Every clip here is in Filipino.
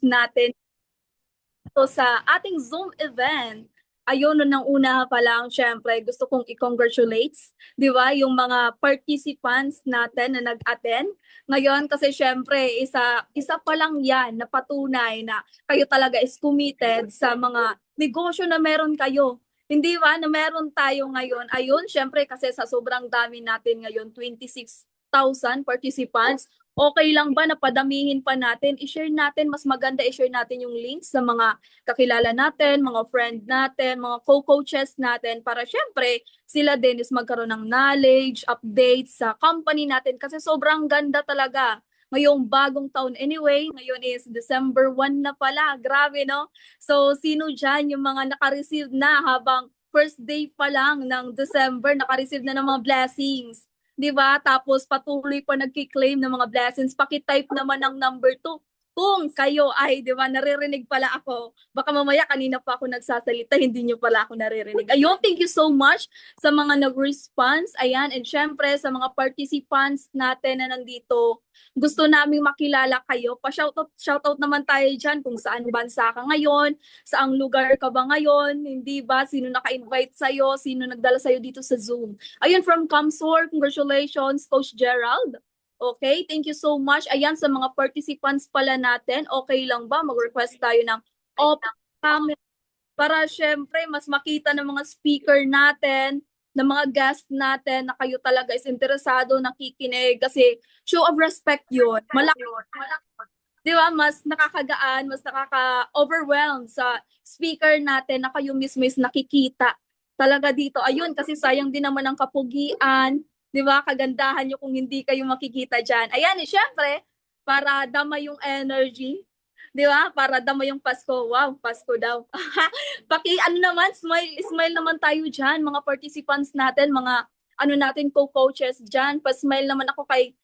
natin to sa ating Zoom event. Ayun, no, nang una pa lang, syempre, gusto kong i-congratulates, di ba, yung mga participants natin na nag-attend. Ngayon, kasi syempre, isa pa lang yan na patunay na kayo talaga is committed sa mga negosyo na meron kayo. Hindi ba, na meron tayo ngayon. Ayun, syempre, kasi sa sobrang dami natin ngayon, 26,000 participants, okay lang ba na padamihin pa natin? I-share natin, mas maganda i-share natin yung links sa mga kakilala natin, mga friend natin, mga co-coaches natin para syempre sila din is magkaroon ng knowledge, updates sa company natin kasi sobrang ganda talaga. Ngayong bagong taon anyway, ngayon is December 1 na pala. Grabe, no? So, sino dyan yung mga naka-receive na habang first day pa lang ng December, naka-receive na ng mga blessings? 'Di ba? Tapos patuloy pa nagki-claim ng mga blessings. Paki-type naman ng number 2 kung kayo ay, 'di ba, naririnig pala ako. Baka mamaya kanina pa ako nagsasalita, hindi niyo pala ako naririnig. Ayun, thank you so much sa mga nag-response. Ayan, and syempre sa mga participants natin na nandito. Gusto naming makilala kayo. Pa-shoutout naman tayo diyan kung saan bansa ka ngayon, saang lugar ka ba ngayon, hindi ba, sino naka-invite sa'yo, sino nagdala sa'yo dito sa Zoom. Ayun, from Comsor, congratulations, Coach Gerald. Okay, thank you so much. Ayan, sa mga participants pala natin, okay lang ba mag-request tayo ng off camera para syempre mas makita ng mga speaker natin, ng mga guest natin na kayo talaga is interesado, nakikinig kasi show of respect yun. Malaki, di ba, mas nakakagaan, mas nakaka-overwhelm sa speaker natin na kayo mismo is nakikita talaga dito. Ayun, kasi sayang din naman ang kapugian, di ba, kagandahan nyo kung hindi kayo makikita dyan. Ayan, syempre, para dama yung energy, di ba, para dama yung Pasko. Wow, Pasko daw. Ano naman, smile naman tayo dyan, mga participants natin, mga natin co-coaches dyan. Pa-smile naman ako kay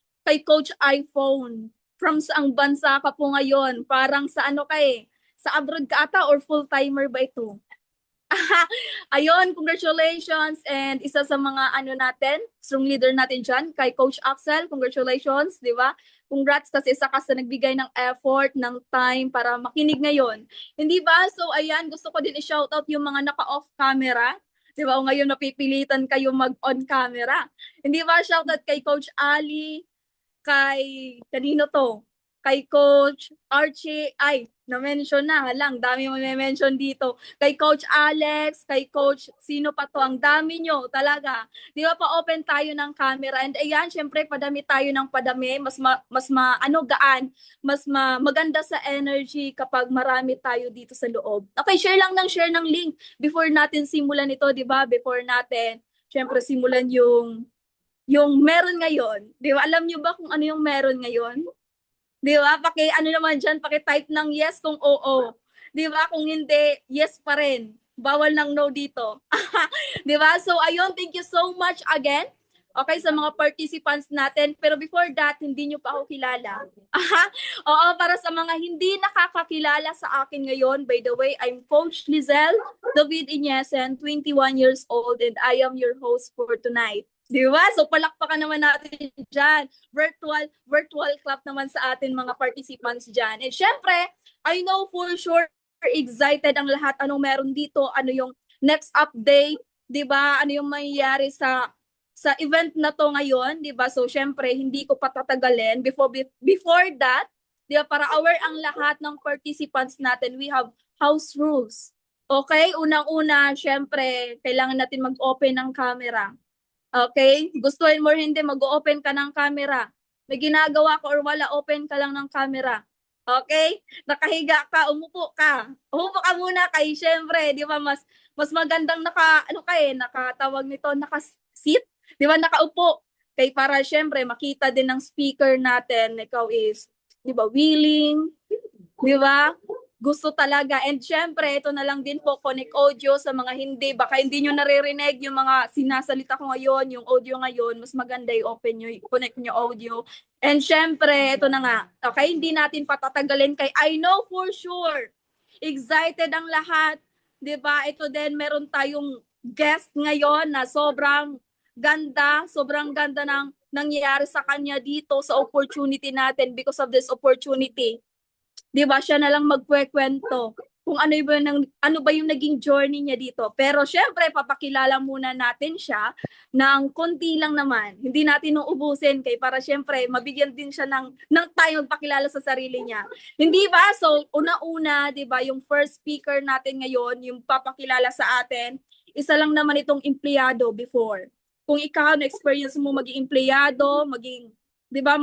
Coach iPhone. From saang bansa ka po ngayon? Parang sa sa abroad ka ata or full-timer ba ito? Ayun, congratulations and isa sa mga natin, strong leader natin dyan, kay Coach Axel, congratulations, di ba? Congrats kasi isa ka sa nagbigay ng effort, ng time para makinig ngayon. Hindi ba? So ayan, gusto ko din i-shoutout yung mga naka-off camera. Di ba? O ngayon napipilitan kayo mag-on camera. Hindi ba? Shoutout kay Coach Ali, kay kanino to? Kay Coach Archie, ay, na-mention na, halang, dami mo mention dito. Kay Coach Alex, kay Coach, sino pa to? Ang dami nyo, talaga. Di ba pa-open tayo ng camera? And ayan, syempre, padami tayo ng padami, gaan, maganda sa energy kapag marami tayo dito sa loob. Okay, share ng link before natin simulan ito, di ba? Before natin, syempre, simulan yung meron ngayon. Di ba? Alam nyo ba kung ano yung meron ngayon? Di ba? Naman dyan, paki-type ng yes kung oo. Di ba? Kung hindi, yes pa rin. Bawal ng no dito. Di ba? So, ayun, thank you so much again. Okay, sa mga participants natin. Pero before that, hindi nyo pa ako kilala. Oo, para sa mga hindi nakakakilala sa akin ngayon, by the way, I'm Coach Lizelle David Inyesen, 21 years old, and I am your host for tonight. Di ba? So palakpakan naman natin dyan. Virtual clap naman sa atin mga participants dyan. And syempre, I know for sure excited ang lahat. Anong meron dito? Ano yung next update? Di ba? Ano yung mangyayari sa event na to ngayon? Di ba? So syempre, hindi ko patatagalin. Before that, di ba, para aware ang lahat ng participants natin, we have house rules. Okay? Unang-una, syempre, kailangan natin mag-open ng camera. Okay? Gustuhin mo hindi, mag-open ka ng camera. May ginagawa ka or wala, open ka lang ng camera. Okay? Nakahiga ka, umupo ka. Umupo ka muna kay syempre, di ba, mas magandang nakatawag nito, naka-seat, di ba, nakaupo. Kay para syempre makita din ng speaker natin, ikaw is, di ba, willing, di ba? Gusto talaga. And syempre, ito na lang din po, connect audio sa mga hindi. Baka hindi nyo naririnig yung mga sinasalita ko ngayon, yung audio ngayon. Mas maganda i-open nyo, connect nyo audio. And syempre, ito na nga. Okay, hindi natin patatagalin kay I know for sure. Excited ang lahat. 'Di ba? Ito din, meron tayong guest ngayon na sobrang ganda ng nangyayari sa kanya dito sa opportunity natin because of this opportunity. 'Di ba? Siya na lang magkukuwento kung ano ba yung naging journey niya dito. Pero syempre papakilala muna natin siya ng konti lang naman. Hindi natin uubusin kay para syempre mabigyan din siya ng time magpakilala sa sarili niya. Hindi ba? So una-una, 'di ba, yung first speaker natin ngayon, yung papakilala sa atin, isa lang naman itong empleyado before. Kung ikaw na experience mo maging empleyado, maging 'di ba,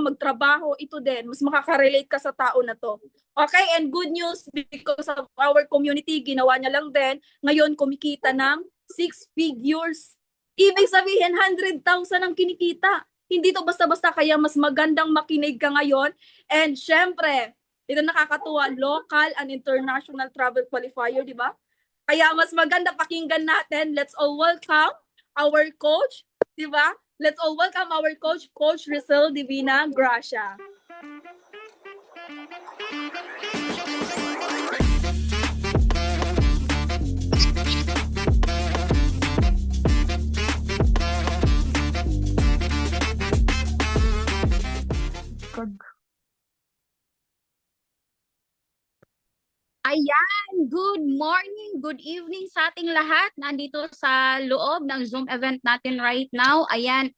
magtrabaho, ito din mas makaka-relate ka sa tao na to. Okay, and good news because of our community, ginawa niya lang din. Ngayon, kumikita ng 6 figures. Ibig sabihin, 100,000 ang kinikita. Hindi to basta-basta, kaya mas magandang makinig ka ngayon. And syempre, ito nakakatuwa, local and international travel qualifier, di ba? Kaya mas maganda pakinggan natin. Let's all welcome our coach, di ba? Let's all welcome our coach, Coach Rizal Divina Gracia. Ayan, good morning, good evening sa ating lahat. Nandito sa loob ng Zoom event natin right now. Ayan,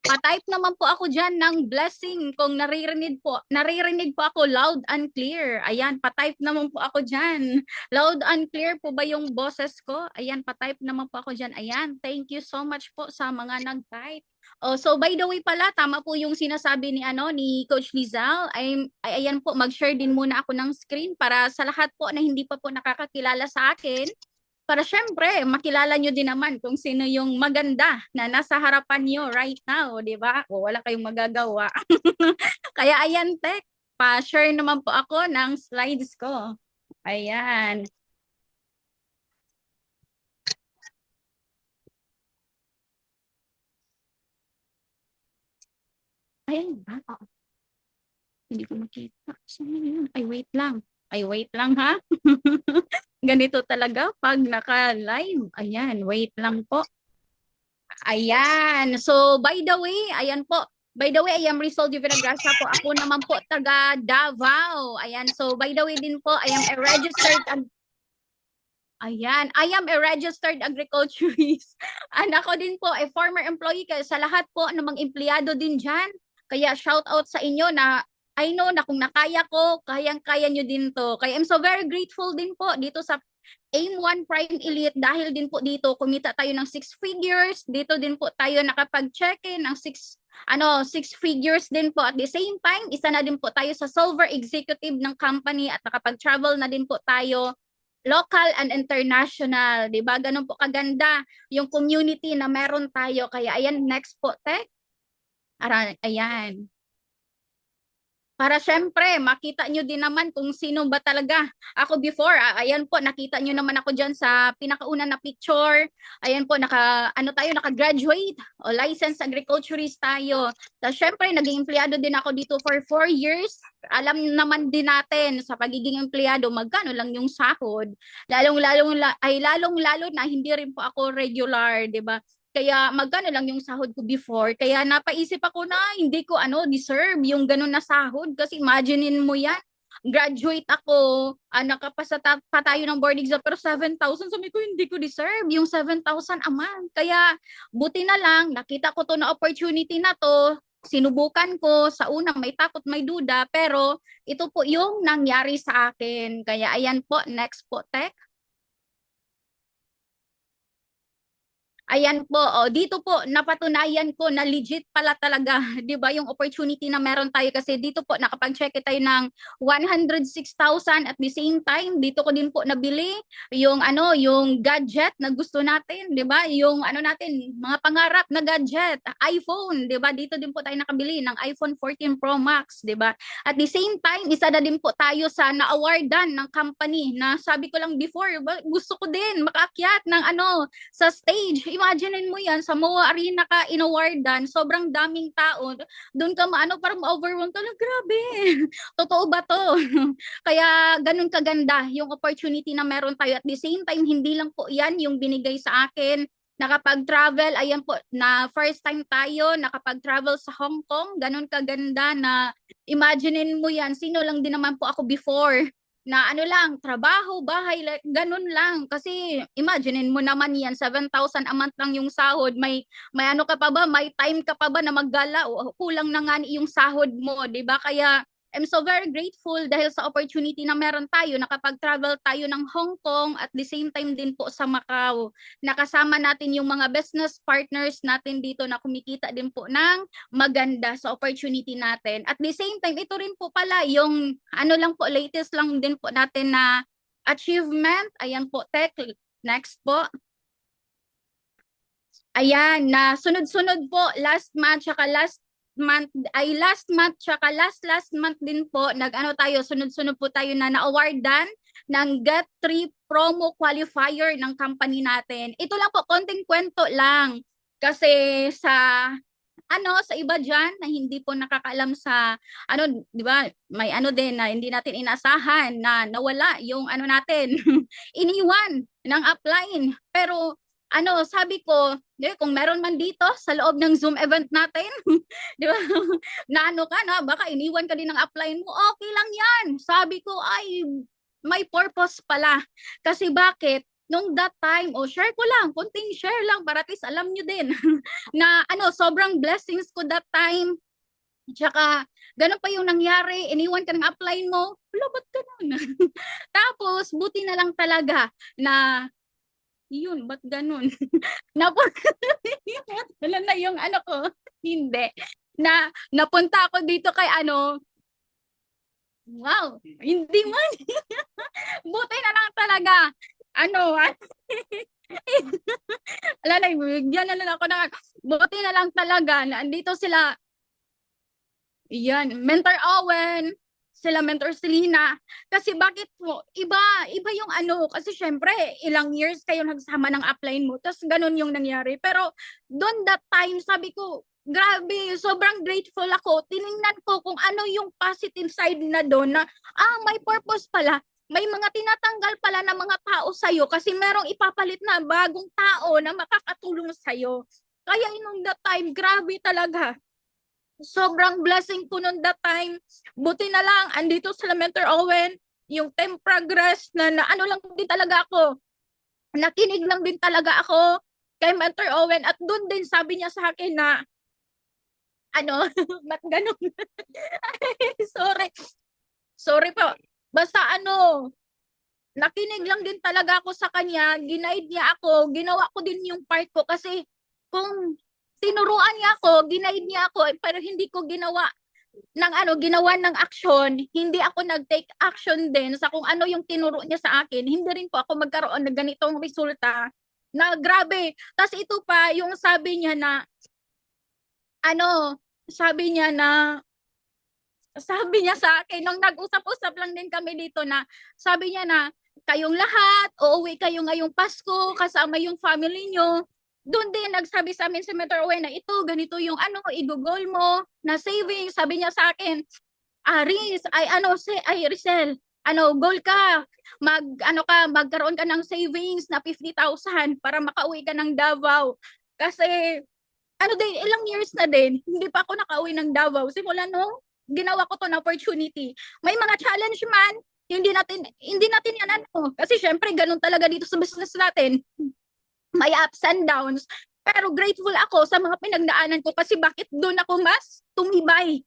pa-type naman po ako dyan ng blessing kung naririnig po ako loud and clear. Ayan, pa-type naman po ako dyan. Loud and clear po ba yung boses ko? Ayan, pa-type naman po ako dyan. Ayan, thank you so much po sa mga nag-type. Oh, so by the way pala, tama po yung sinasabi ni Coach Lizal. Ayan po, mag-share din muna ako ng screen para sa lahat po na hindi pa po nakakakilala sa akin. Para syempre, makilala nyo din naman kung sino yung maganda na nasa harapan nyo right now, di ba? O wala kayong magagawa. Kaya ayan, Tek, pa-share naman po ako ng slides ko. Ayan. Ayan ba? Oh. Hindi ko makita. Ay, wait lang. Ay, wait lang ha. Ganito talaga pag naka-live. Ayan, wait lang po. Ayan. So, by the way, ayan po. By the way, I am Rizal Divina Gracia po. Ako naman po taga Davao. Ayan. So, by the way din po, I am a registered Ayan, I am a registered agriculturist. And ako din po, a former employee, kaya sa lahat po ng mga empleyado din dyan. Kaya shout out sa inyo na I know na kung nakaya ko, kayang-kaya nyo din to. Kaya I'm so very grateful din po dito sa AIM1 Prime Elite dahil din po dito kumita tayo ng 6 figures. Dito din po tayo nakapag-check-in ng 6 figures din po. At the same time, isa na din po tayo sa silver executive ng company at nakapag-travel na din po tayo local and international, 'di ba? Ganun po kaganda yung community na meron tayo. Kaya ayan, next po, Tek. Ayan. Para syempre, makita nyo din naman kung sino ba talaga ako before. Ayan po, nakita nyo naman ako dyan sa pinakauna na picture. Ayan po, naka-graduate o licensed agriculturist tayo. Tapos syempre, naging empleyado din ako dito for 4 years. Alam naman din natin sa pagiging empleyado, magkano lang yung sahod. Lalong-lalo na hindi rin po ako regular, di ba? Kaya magkano lang yung sahod ko before. Kaya napaisip ako na hindi ko deserve yung ganun na sahod. Kasi imaginein mo yan. Graduate ako, nakapasa pa tayo ng board exam, pero 7,000, sabi ko, hindi ko deserve yung 7,000 a month. Kaya buti na lang, nakita ko to na opportunity na to, sinubukan ko, sa unang may takot, may duda, pero ito po yung nangyari sa akin. Kaya ayan po, next po, Tek. Ayan po, dito po napatunayan ko na legit pala talaga, 'di ba, yung opportunity na meron tayo kasi dito po nakapag-check tayo ng 106,000 at the same time dito ko din po nabili yung gadget na gusto natin, 'di ba? Yung natin, mga pangarap na gadget, iPhone, 'di ba? Dito din po tayo nakabili ng iPhone 14 Pro Max, 'di ba? At the same time, isa na din po tayo sa na-awardan ng company na sabi ko lang before, gusto ko din makaakyat ng sa stage. Imagine mo yan, sa MOA Arena ka inawardan, sobrang daming tao. Doon ka parang ma-overwhelm ka lang, grabe. Totoo ba to? Kaya ganun kaganda yung opportunity na meron tayo. At the same time, hindi lang po yan yung binigay sa akin nakapag-travel, ayan po, na first time tayo nakapag-travel sa Hong Kong, ganun kaganda na imaginein mo yan, sino lang din naman po ako before, na ano lang, trabaho, bahay, like, ganun lang. Kasi imaginein mo naman yan, 7,000 a month lang yung sahod, may ano ka pa ba, may time ka pa ba na maggala, o kulang na nga yung sahod mo, di ba? Kaya I'm so very grateful dahil sa opportunity na meron tayo, nakapag-travel tayo ng Hong Kong at the same time din po sa Macau. Nakasama natin yung mga business partners natin dito na kumikita din po ng maganda sa opportunity natin. At the same time, ito rin po pala yung ano lang po, latest lang din po natin na achievement. Ayan po, Tech. Next po. Ayan, na sunod-sunod po, last month tsaka last month tsaka last month din po nag-ano tayo, sunod-sunod po tayo na na-awardan ng Get 3 promo qualifier ng company natin. Ito lang po, konting kwento lang. Kasi sa sa iba diyan na hindi po nakakaalam sa di ba? May din na hindi natin inasahan na nawala yung natin. Iniwan ng upline. Pero sabi ko, kung meron man dito sa loob ng Zoom event natin, di ba? Na ka na, baka iniwan ka din ng upline mo, okay lang yan. Sabi ko, ay, may purpose pala. Kasi bakit? Nung that time, share ko lang, kunting share lang, para at least alam nyo din, na sobrang blessings ko that time. Tsaka, ganun pa yung nangyari, iniwan ka ng upline mo, wala, ba't ganun? Tapos, buti na lang talaga na yun, ba't ganun? Wala na yung ko. Hindi. Napunta ako dito kay wow, hindi man. Buti na lang talaga. Wala na, bigyan na lang ako na. Buti na lang talaga na andito sila. Yan, Mentor Owen, sila Mentor Selena. Kasi bakit po, iba yung kasi syempre, ilang years kayo nagsama ng upline mo, tapos ganun yung nangyari. Pero doon that time, sabi ko, grabe, sobrang grateful ako. Tiningnan ko kung ano yung positive side na doon na, may purpose pala. May mga tinatanggal pala ng mga tao sa'yo kasi merong ipapalit na bagong tao na makakatulong sa'yo. Kaya nung that time, grabe talaga. Sobrang blessing ko noon that time. Buti na lang, andito sa Mentor Owen, yung time progress na lang din talaga ako. Nakinig lang din talaga ako kay Mentor Owen at doon din sabi niya sa akin na ba't ganun? Sorry po. Basta nakinig lang din talaga ako sa kanya, ginaid niya ako, ginawa ko din yung part ko kasi kung tinuruan niya ako, ginaid niya ako, pero hindi ko ginawa ng action, hindi ako nag-take action din sa kung ano yung tinuro niya sa akin, hindi rin po ako magkaroon ng ganitong resulta na grabe. Tapos ito pa, yung sabi niya na, sabi niya sa akin, nung nag-usap-usap lang din kami dito na, sabi niya na, kayong lahat, uuwi kayo ngayong Pasko, kasama yung family nyo. Doon din nagsabi sa amin si Mentor Owen na ito, ganito yung i-goal mo na savings. Sabi niya sa akin, Rizel, goal ka, magkaroon ka ng savings na 50,000 para makauwi ka ng Davao. Kasi, ilang years na din, hindi pa ako nakauwi ng Davao. Simula nung ginawa ko to na opportunity. May mga challenge man, hindi natin yan kasi syempre ganun talaga dito sa business natin. May ups and downs. Pero grateful ako sa mga pinagdaanan ko kasi bakit doon ako mas tumibay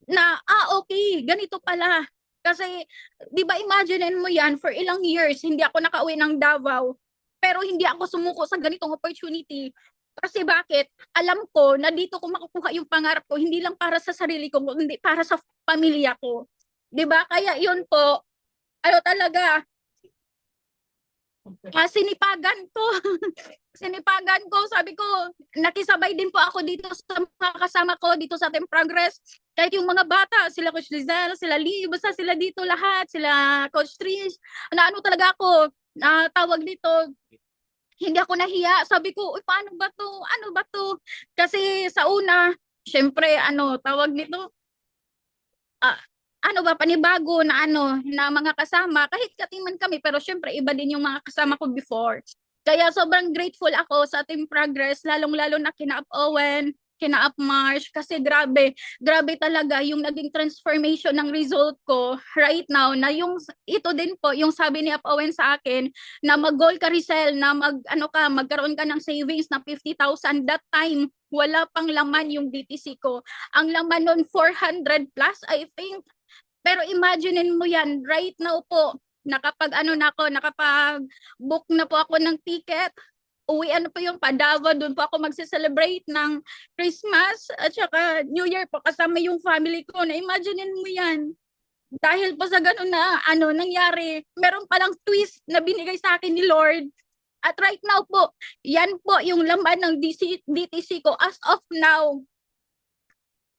na, okay, ganito pala. Kasi, di ba imaginein mo yan, for ilang years, hindi ako nakauwi ng Davao, pero hindi ako sumuko sa ganitong opportunity. Kasi bakit? Alam ko na dito ko makukuha yung pangarap ko, hindi lang para sa sarili ko, hindi para sa pamilya ko. Di ba? Kaya yun po, talaga, sinipagan ko. Sinipagan ko, sabi ko, nakisabay din po ako dito sa mga kasama ko, dito sa Team Progress. Kahit yung mga bata, sila Coach Lizelle, sila Lee, basta sila dito lahat, sila Coach Trish, talaga ako, tawag dito, hindi ako nahiya. Sabi ko, paano ba to? Ano ba to? Kasi sa una, syempre, tawag nito, panibago na na mga kasama, kahit katiman kami, pero syempre, iba din yung mga kasama ko before. Kaya sobrang grateful ako sa Team Progress, lalong-lalo na kina Up Owen, kina Up Marsh, kasi grabe talaga yung naging transformation ng result ko right now, na yung ito din po, yung sabi ni Up Owen sa akin, na mag-goal ka, Rizal, na magkaroon ka ng savings na 50,000. That time, wala pang laman yung DTC ko. Ang laman nun, 400 plus, I think. Pero imaginein mo yan, right now po, nakapag-book na po ako ng ticket. Uwian po yung Davao, doon po ako magse-celebrate ng Christmas at saka New Year po kasama yung family ko. Na imaginein mo yan. Dahil po sa ganun na nangyari, meron palang twist na binigay sa akin ni Lord. At right now po, yan po yung laman ng DTC ko as of now.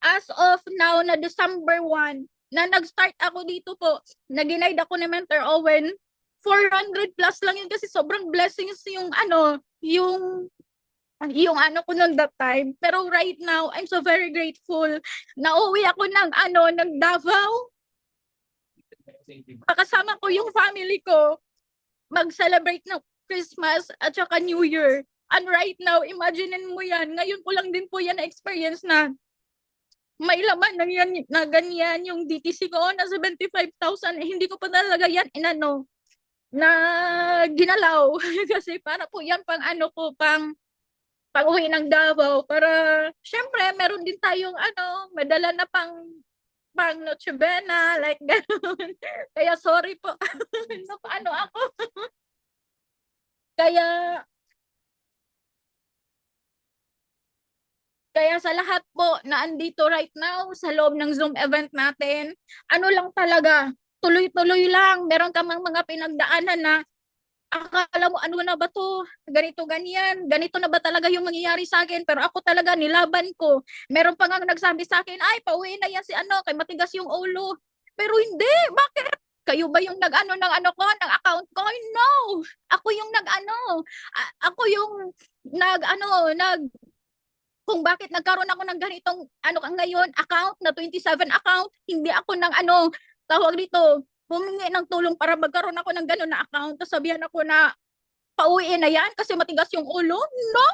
As of now na December 1, na nag-start ako dito po, nag-guide ako ni Mentor Owen, 400 plus lang yun kasi sobrang blessings yung ko noon that time. Pero right now, I'm so very grateful. Nauwi ako ng Davao. Pakasama ko yung family ko mag-celebrate ng Christmas at saka New Year. And right now, imaginein mo yan. Ngayon ko lang din po yan na-experience na may laman na ganyan yung DTC ko na 75,000. Hindi ko pa talaga yan na ginalaw. Kasi para po yan pang uwi ng Davao. Para, syempre, meron din tayong madala na pang Noche Buena, like gano'n. Kaya sorry po. Paano ako? Kaya sa lahat po na andito right now sa loob ng Zoom event natin, lang talaga, tuloy-tuloy lang. Meron ka mga pinagdaanan na akala mo ano na ba to? Ganito, ganyan. Ganito na ba talaga yung mangyayari sa akin? Pero ako talaga nilaban ko. Meron pa nga nagsabi sa akin, ay, pauwi na yan si kay matigas yung ulo. Pero hindi, bakit? Kayo ba yung ng account ko? No! Ako yung ako yung kung bakit nagkaroon ako ng ganitong ngayon, account na 27 account, hindi ako tawag dito, humingi ng tulong para magkaroon ako ng gano'n na account. Tapos sabihan ako na pauwiin na yan kasi matigas yung ulo. No!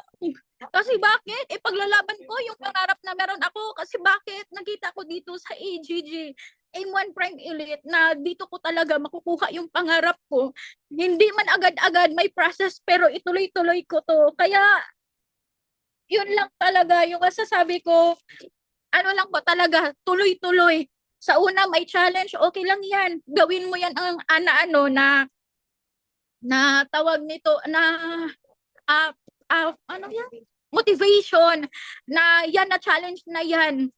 Kasi bakit? Paglalaban ko yung pangarap na meron ako. Kasi bakit? Nakita ko dito sa AGG, M1 Prime Elite, na dito ko talaga makukuha yung pangarap ko. Hindi man agad-agad may process, pero ituloy-tuloy ko to. Kaya yun lang talaga yung masasabi ko, lang po talaga, tuloy-tuloy. Sa una may challenge, okay lang yan. Gawin mo yan ang na tawag nito na yan? Motivation na yan, na challenge na yan.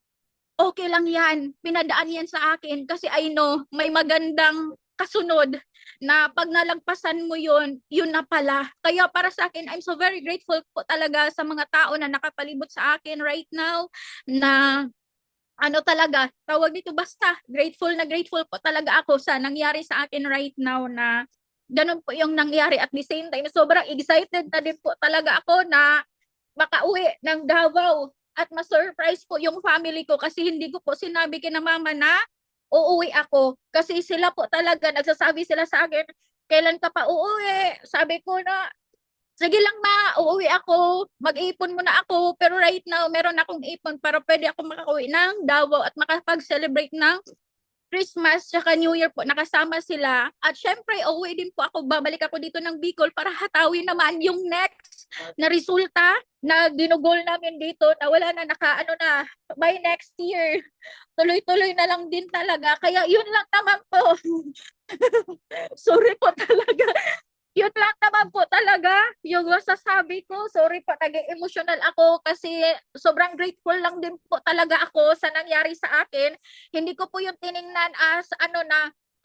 Okay lang yan. Pinadaan yan sa akin kasi I know may magandang kasunod na pag nalagpasan mo yun na pala. Kaya para sa akin, I'm so very grateful po talaga sa mga tao na nakapalibot sa akin right now, na talaga, tawag dito, basta grateful po talaga ako sa nangyari sa akin right now, na ganun po yung nangyari. At the same time, sobrang excited na din po talaga ako na makauwi ng Davao at ma-surprise po yung family ko, kasi hindi ko po sinabi kina mama na uuwi ako. Kasi sila po talaga, nagsasabi sila sa akin, kailan ka pa uuwi? Sabi ko na, sige lang ma, uuwi ako, mag-ipon muna ako. Pero right now, meron akong ipon para pwede ako makauwi ng Davao at makapag-celebrate ng Christmas saka New Year po, nakasama sila. At syempre, uuwi din po ako, babalik ako dito ng Bicol para hatawin naman yung next na resulta na ginugol namin dito, na wala na, na by next year. Tuloy-tuloy na lang din talaga. Kaya yun lang naman po. Sorry po talaga. Yun lang naman po talaga yung masasabi ko. Sorry po, naging emotional ako kasi sobrang grateful lang din po talaga ako sa nangyari sa akin. Hindi ko po yung tiningnan as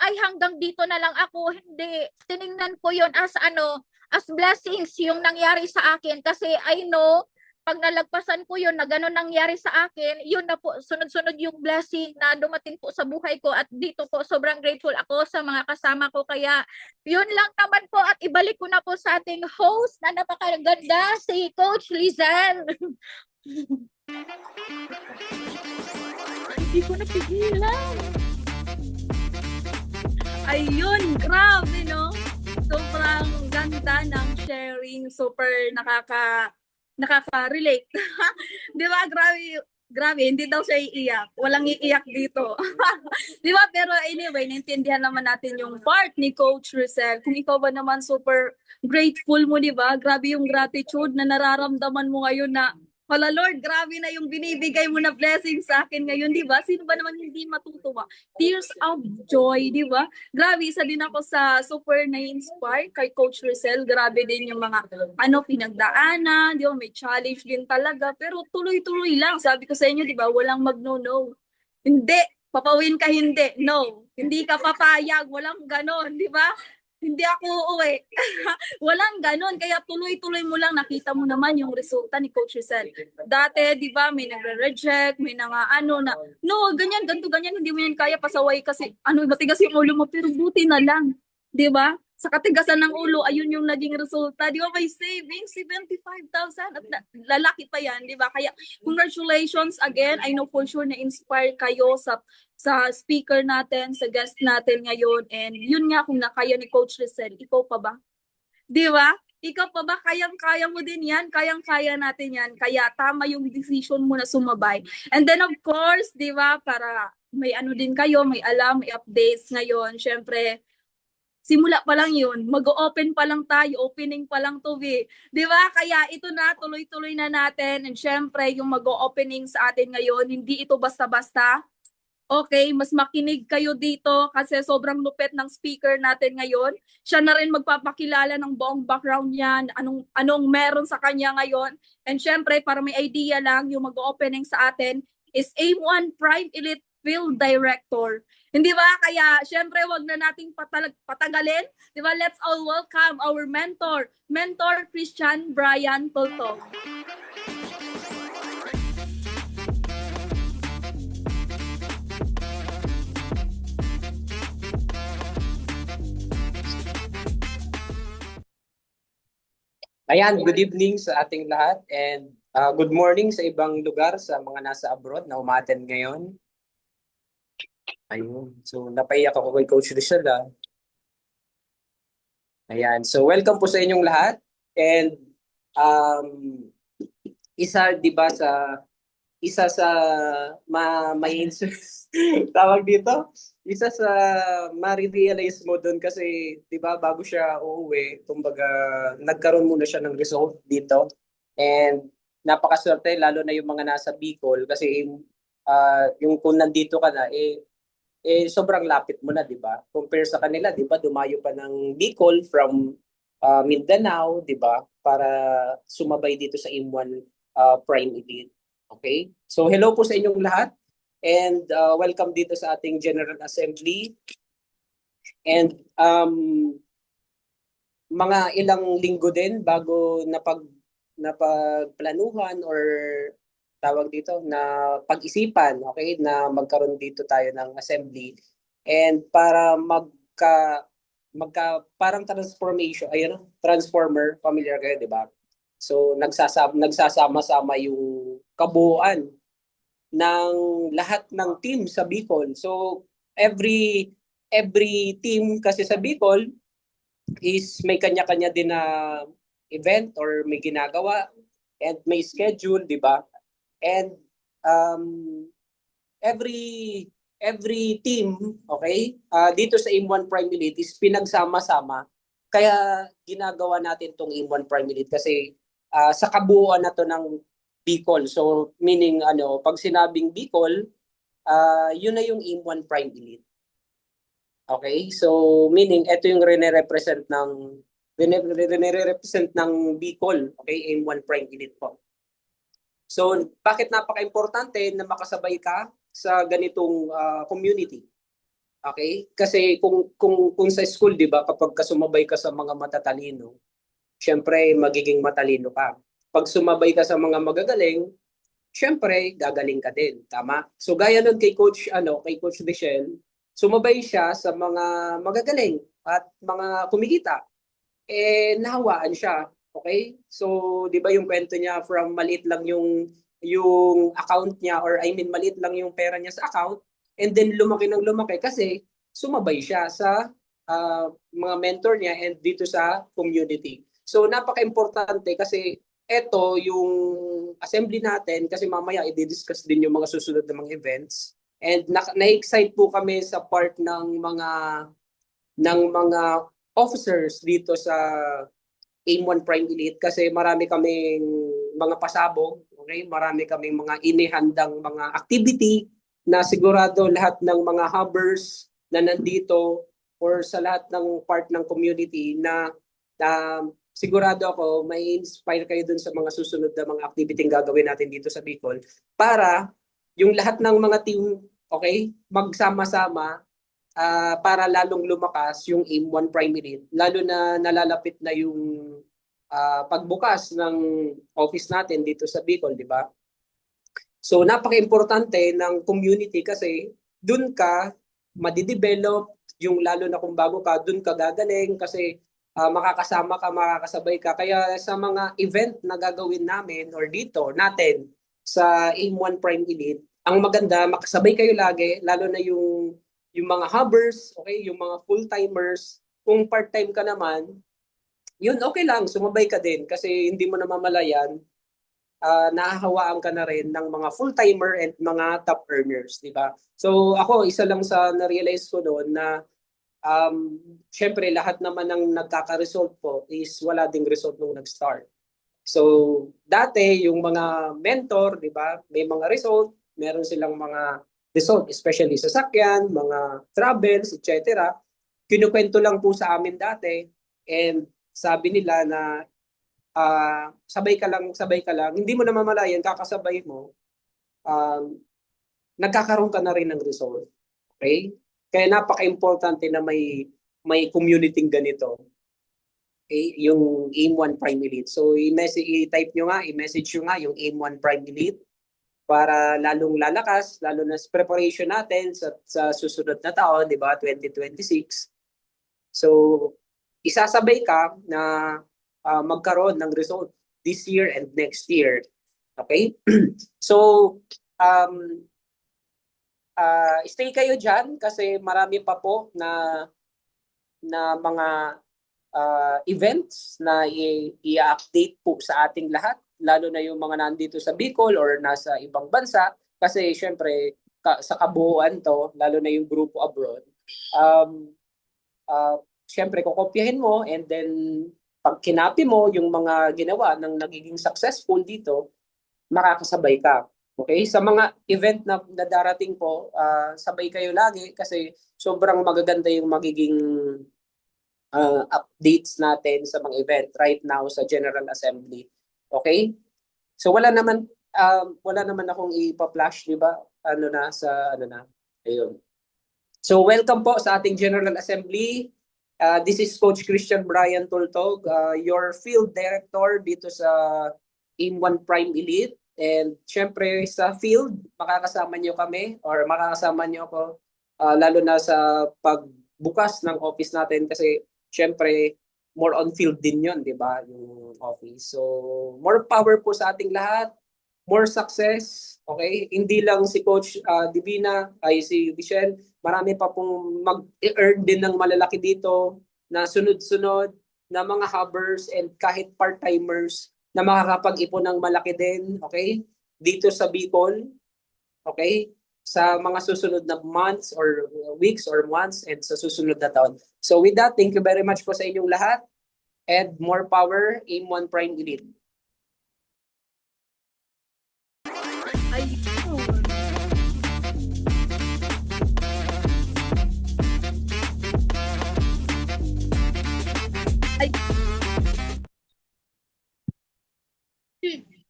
ay hanggang dito na lang ako. Hindi. Tiningnan ko yun as as blessings yung nangyari sa akin. Kasi I know, pag nalagpasan ko yun na gano'n nangyari sa akin, yun na po, sunod-sunod yung blessing na dumating po sa buhay ko. At dito po, sobrang grateful ako sa mga kasama ko. Kaya, yun lang naman po. At ibalik ko na po sa ating host na napakaganda, si Coach Lizelle. Hindi ko napigilan. Ayun, grabe, no? Sobrang ganda ng sharing, super nakaka-relate. 'Di ba? Grabe, grabe, hindi daw siya iiyak. Walang iiyak dito. 'Di ba? Pero anyway, naintindihan naman natin yung part ni Coach Rizal. Kung ikaw ba naman super grateful mo, 'di ba? Grabe yung gratitude na nararamdaman mo ngayon na hala Lord, grabe na yung binibigay mo na blessing sa akin ngayon, 'di ba? Sino ba naman hindi matutuwa? Tears of joy, 'di ba? Grabe, isa din ako sa super na-inspire kay Coach Rizal. Grabe din yung mga pinagdaanan, 'di ba? May challenge din talaga, pero tuloy-tuloy lang. Sabi ko sa inyo, 'di ba? Walang magno-no. Hindi, papawin ka hindi. No, hindi ka papayag, walang ganon, 'di ba? Hindi ako uuwi. Walang ganon. Kaya tuloy-tuloy mo lang, nakita mo naman yung resulta ni Coach Rizal. Dati, di ba, may nagre-reject, may nga ano na, no, ganyan, ganito, ganyan, hindi mo yan kaya, pasaway kasi, matigas yung ulo mo, pero buti na lang. Di ba? Sa katigasan ng ulo, ayun yung naging resulta. Di ba, may savings, 75,000 at lalaki pa yan, di ba? Kaya, congratulations again. I know for sure na-inspire kayo sa speaker natin, sa guest natin ngayon. And yun nga, kung nakaya ni Coach Rizal, ikaw pa ba? Di ba? Ikaw pa ba? Kayang-kaya mo din yan. Kayang-kaya natin yan. Kaya tama yung decision mo na sumabay. And then of course, di ba, para may ano din kayo, may alam, may updates ngayon. Syempre, simula pa lang yun. Mag-open pa lang tayo. Opening pa lang to be. Di ba? Kaya ito na, tuloy-tuloy na natin. And syempre, yung mag-opening sa atin ngayon, hindi ito basta-basta. Okay, mas makinig kayo dito kasi sobrang lupit ng speaker natin ngayon. Siya na rin magpapakilala ng buong background niya, anong meron sa kanya ngayon. And syempre, para may idea lang, yung mag-opening sa atin is AIM-1 Prime Elite Field Director. Hindi ba? Kaya syempre, wag na nating patagalin. Di ba? Let's all welcome our Mentor Christian Brian Toltong. Ayan, good evening sa ating lahat and good morning sa ibang lugar sa mga nasa abroad na umattend ngayon. Ayun, so napaiyak ako kay Coach Rizal. Ayan, so welcome po sa inyong lahat and isa 'di ba isa sa may tawag dito, isa sa ma-realize mo doon kasi 'di ba bago siya uuwi, kumbaga nagkaroon muna siya ng result dito. And napakaswerte lalo na yung mga nasa Bicol kasi yung kung nandito ka na sobrang lapit mo na, 'di ba? Compare sa kanila, 'di ba? Dumayo pa ng Bicol from Mindanao, 'di ba? Para sumabay dito sa AIM-1 Prime Elite. Okay? So hello po sa inyong lahat and welcome dito sa ating General Assembly. And mga ilang linggo din bago napagplanuhan or tawag dito na pag-isipan, okay, na magkaroon dito tayo ng assembly and para parang transformation, ayun, transformer, familiar kayo, 'di ba? So nagsasama-sama yung kabuuan ng lahat ng team sa Bicol. So every team kasi sa Bicol is may kanya-kanya din na event or may ginagawa and may schedule, 'di ba? And every team, okay, dito sa AIM-1 Prime Elite is pinagsama-sama. Kaya ginagawa natin tong AIM-1 Prime Elite kasi sa kabuuan na to ng Bicol. So meaning pag sinabing Bicol, yun na yung AIM-1 Prime Elite. Okay? So meaning ito yung rene-represent ng Bicol, okay? AIM-1 Prime Elite po. So bakit napaka-importante na makasabay ka sa ganitong community? Okay? Kasi kung sa school, 'di ba, kapag sumabay ka sa mga matatalino, syempre magiging matalino ka. Pag sumabay ka sa mga magagaling, syempre gagaling ka din, tama? So gaya nun kay Coach Michelle, sumabay siya sa mga magagaling at mga kumikita. Nahawaan siya, okay? So 'di ba yung kwento niya from maliit lang yung account niya or maliit lang yung pera niya sa account and then lumaki ng lumaki kasi sumabay siya sa mga mentor niya and dito sa community. So napaka-importante kasi ito yung assembly natin kasi mamaya i-discuss din yung mga susunod na mga events. And na-excite po kami sa part ng mga officers dito sa AIM-1 Prime Elite kasi marami kaming mga pasabog, okay? Marami kaming mga inihandang mga activity na sigurado lahat ng mga hubbers na nandito or sa lahat ng part ng community na sigurado ako may inspire kayo dun sa mga susunod na mga activity gagawin natin dito sa Bicol para yung lahat ng mga team, okay, magsama-sama para lalong lumakas yung AIM-1 Prime Elite, lalo na nalalapit na yung pagbukas ng office natin dito sa Bicol, di ba? So napaka-importante ng community kasi dun ka madidevelop, yung lalo na kung bago ka, dun ka gagaling kasi makakasama ka, makakasabay ka. Kaya sa mga event na gagawin namin or dito natin sa AIM-1 Prime Elite, ang maganda, makasabay kayo lagi, lalo na yung mga hubbers, okay, yung mga full-timers. Kung part-time ka naman, yun okay lang, sumabay ka din kasi hindi mo namamalayan, nahahawaan ka na rin ng mga full-timer and mga top earners, di ba? So ako, isa lang sa na-realize ko doon na syempre lahat naman ng nagkaka-result po is wala ding result nung nag-start. So dati yung mga mentor, di ba, may mga result, meron silang mga result, especially sa sakyan, mga travels, etc. Kinukwento lang po sa amin dati and sabi nila na sabay ka lang, hindi mo namamalayan, kakasabay mo, nagkakaroon ka na rin ng result. Okay? Kaya napaka-importante na may community ganito. Okay? Yung AIM-1 Prime Elite. So i-type nyo nga, i-message nyo nga yung AIM-1 Prime Elite para lalong lalakas, lalo na sa preparation natin sa susunod na taon, di ba, 2026. So, isasabay ka na magkaroon ng result this year and next year. Okay? So, stay kayo dyan kasi marami pa po na mga events na i-update po sa ating lahat, lalo na yung mga nandito sa Bicol or nasa ibang bansa kasi syempre sa kabuuan to, lalo na yung grupo abroad. Syempre kokopyahin mo and then pag kinapi mo yung mga ginawa ng nagiging successful dito, makakasabay ka. Okay? Sa mga event na darating po, sabay kayo lagi kasi sobrang magaganda yung magiging updates natin sa mga event right now sa General Assembly. Okay? So wala naman akong ipa-flash, di ba? Ano na. Ayun. So welcome po sa ating General Assembly. This is Coach Christian Brian Tultog, your field director dito sa AIM-1 Prime Elite. And syempre sa field, makakasama niyo kami or makakasama niyo ako lalo na sa pagbukas ng office natin kasi syempre more on field din yon, di ba, yung office. So more power po sa ating lahat, more success, okay? Hindi lang si Coach Divina, ay si Michelle, marami pa pong mag-earn din ng malalaki dito na sunod-sunod na mga hubbers and kahit part-timers na makakapag-ipon ng malaki din, okay? Dito sa Bicol, okay? Sa mga susunod na months or weeks or months and sa susunod na taon. So with that, thank you very much po sa inyong lahat and more power, AIM-1 Prime Elite. Ayun.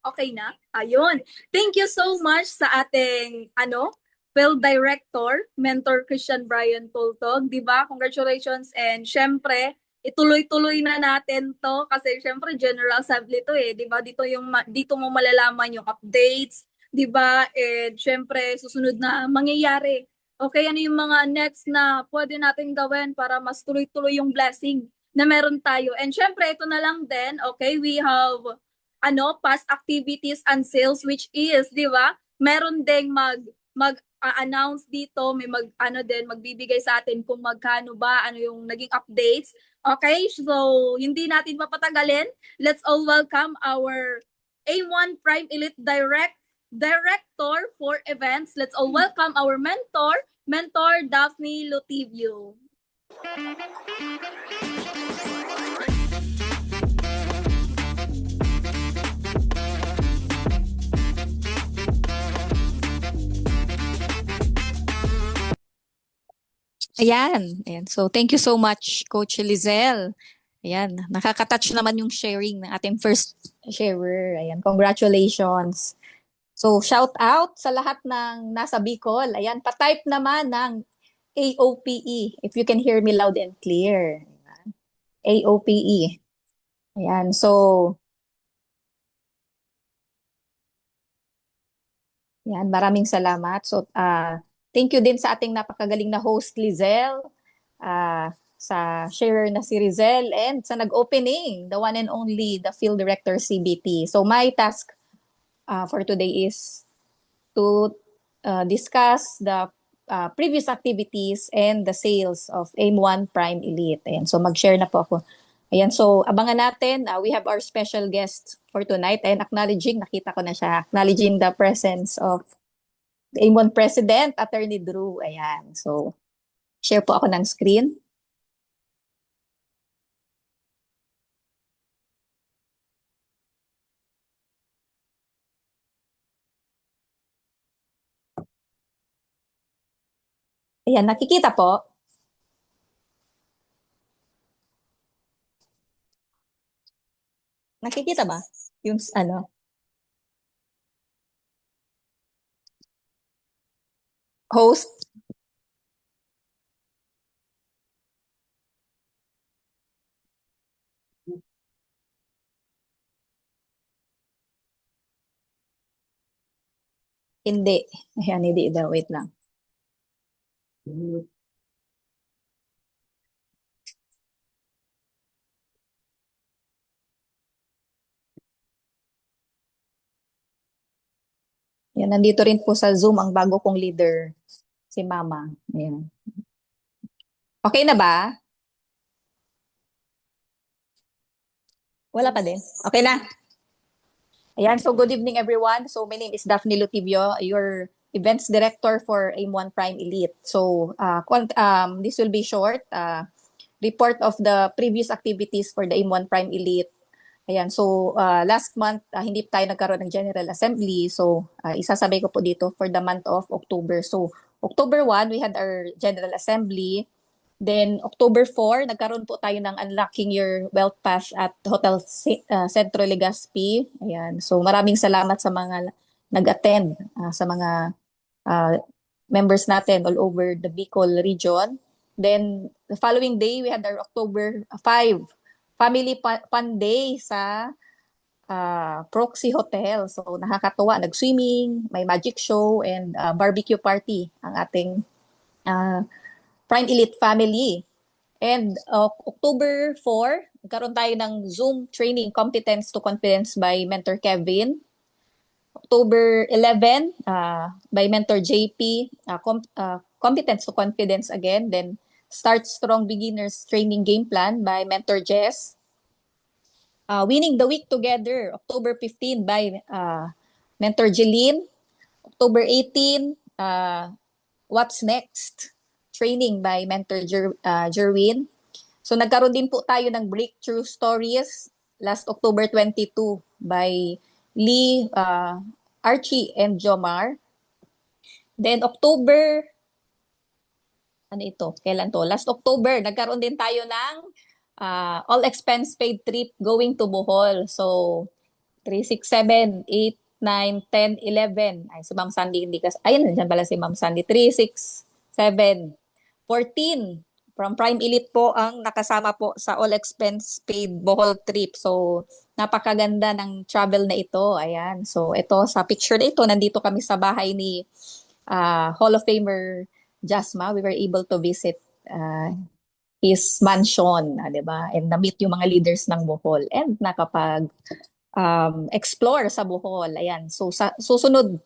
Okay na? Ayun. Thank you so much sa ating field director, Mentor Christian Brian Tultog, 'di ba? Congratulations and syempre, ituloy-tuloy na natin 'to kasi syempre General Assembly 'to 'di ba? Dito mo malalaman yung updates, 'di ba? And syempre susunod na mangyayari. Okay, ano yung mga next na pwede natin gawin para mas tuloy-tuloy yung blessing na meron tayo. And syempre ito na lang din, okay, we have past activities and sales which is, 'di ba? Meron ding announce dito, may magbibigay sa atin kung magkano ba, ano yung naging updates. Okay, so hindi natin papatagalin. Let's all welcome our A1 Prime Elite Director for Events. Let's all welcome our Mentor Daphne Lotivio. Ayan. So thank you so much, Coach Lizelle. Ayan, nakaka-touch naman yung sharing ng ating first sharer. Ayan, congratulations. So shout out sa lahat ng nasa Bicol. Ayan, pa-type naman ng AOPE if you can hear me loud and clear. Ayan. AOPE. Ayan, so yan, maraming salamat. So, thank you din sa ating napakagaling na host, Lizelle, sa sharer na si Rizel, and sa nag-opening, the one and only, the Field Director CBT. So, my task for today is to discuss the previous activities and the sales of AIM-1 Prime Elite. Ayan, so, mag-share na po ako. Ayan, so abangan natin. We have our special guest for tonight. And nakita ko na siya, acknowledging the presence of the AIM-1 President, Attorney Drew. Ayan, so share po ako ng screen. Ayan, nakikita po. Nakikita ba? Yung ano? Host? Hindi. Ayan, hindi daw. Wait lang. Ayan, nandito rin po sa Zoom ang bago kong leader, si Mama. Ayan. Okay na ba? Wala pa din? Okay na? Ayan, so good evening everyone. So my name is Daphne Lotivio, your events director for AIM-1 Prime Elite. So this will be short. Report of the previous activities for the AIM-1 Prime Elite. Ayan, so last month, hindi tayo nagkaroon ng General Assembly. So isasabay ko po dito for the month of October. So October 1, we had our General Assembly. Then October 4, nagkaroon po tayo ng Unlocking Your Wealth Path at Hotel Centro Legazpi. Ayan. So maraming salamat sa mga nag-attend, sa mga members natin all over the Bicol region. Then the following day, we had our October 5 Family Fun Day sa Proxy Hotel. So nakakatuwa, nag-swimming, may magic show, and barbecue party ang ating Prime Elite family. And October 4, nagkaroon tayo ng Zoom training, Competence to Confidence by Mentor Kevin. October 11, by Mentor JP, Competence to Confidence again. Then Start Strong Beginners Training Game Plan by Mentor Jess. Winning the Week Together, October 15 by Mentor Jeline. October 18, What's Next? Training by Mentor Jerwin. So nagkaroon din po tayo ng Breakthrough Stories last October 22 by Lee, Archie, and Jomar. Then October, ano ito? Kailan to? Last October, nagkaroon din tayo ng all expense paid trip going to Bohol. So 3, 6, 7, 8, 9, 10, 11. Ay, si Ma'am Sandy hindi kasi. Ayun, nandiyan pala si Ma'am Sandy. 3, 6, 7, 14 from Prime Elite po ang nakasama po sa all expense paid Bohol trip. So, napakaganda ng travel na ito. Ayan. So, ito sa picture na ito, nandito kami sa bahay ni Hall of Famer Jasma. We were able to visit his mansion, di ba? And na-meet yung mga leaders ng Bohol and nakapag explore sa Bohol. Ayan. So, sa susunod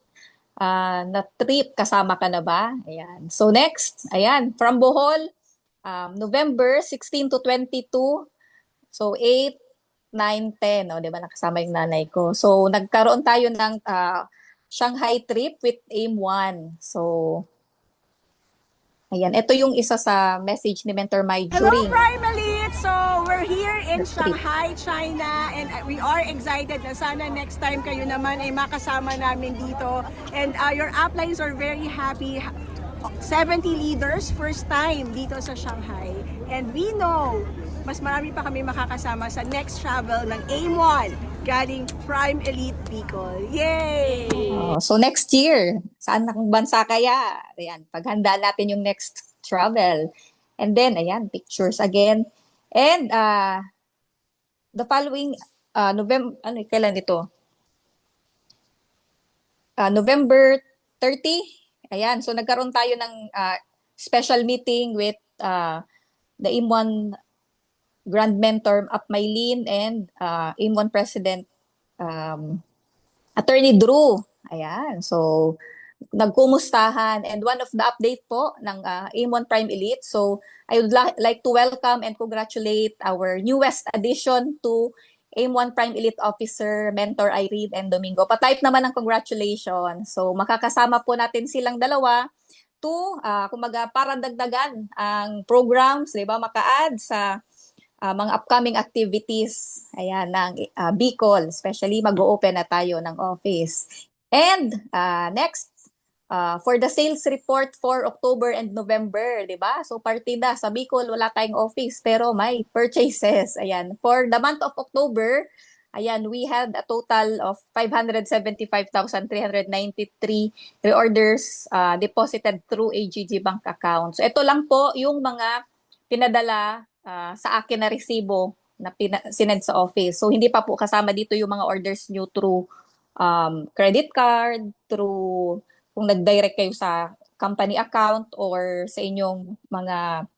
na trip, kasama ka na ba? Ayan. So next, ayan, from Bohol, November 16 to 22. So 8, 9, 10, o, di ba nakasama yung nanay ko. So nagkaroon tayo ng Shanghai trip with AIM-1. So ayan, ito yung isa sa message ni Mentor Mai Hello, during Prime Elite! So, we're here in the trip. Shanghai, China, and we are excited na sana next time kayo naman ay makasama namin dito. And your uplines are very happy. 70 leaders, first time dito sa Shanghai. And we know, mas marami pa kami makakasama sa next travel ng AIM-1 galing Prime Elite Bicol. Yay! So next year, saan ng bansa kaya? Ayan, paghanda natin yung next travel. And then, ayan, pictures again. And the following, November, kailan ito? November 30. Ayan, so nagkaroon tayo ng special meeting with the AIM-1 Grand Mentor Apmaylin and AIM-1 President Attorney Drew. Ayan, so nagkumustahan, and one of the update po ng AIM-1 Prime Elite. So I would like to welcome and congratulate our newest addition to AIM-1 Prime Elite Officer, Mentor Irene and Domingo. Pa-type naman ng congratulations. So makakasama po natin silang dalawa to, kumaga, para dagdagan ang programs, di ba, maka-add sa mga upcoming activities, ayan, ng Bicol, especially mag-o-open na tayo ng office. And next, for the sales report for October and November, di ba? So partida sa Bicol, wala tayong office, pero may purchases. Ayan, for the month of October, ayan, we had a total of 575,393 reorders deposited through AGG bank account. So ito lang po yung mga pinadala sa akin na resibo na sinend sa office. So hindi pa po kasama dito yung mga orders nyo through credit card, through kung nag-direct kayo sa company account or sa inyong mga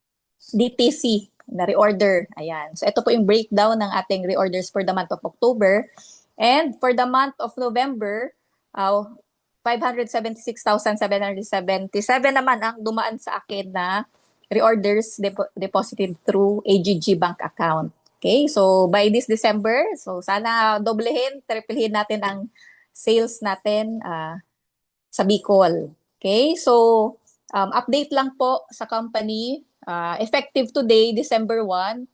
DTC na reorder. Ayan. So ito po yung breakdown ng ating reorders for the month of October. And for the month of November, 576,777 naman ang dumaan sa akin na reorders deposited through AGG bank account. Okay, so by this December, so sana doblehin, triplehin natin ang sales natin sa Bicol. Okay, so update lang po sa company. Effective today, December 1,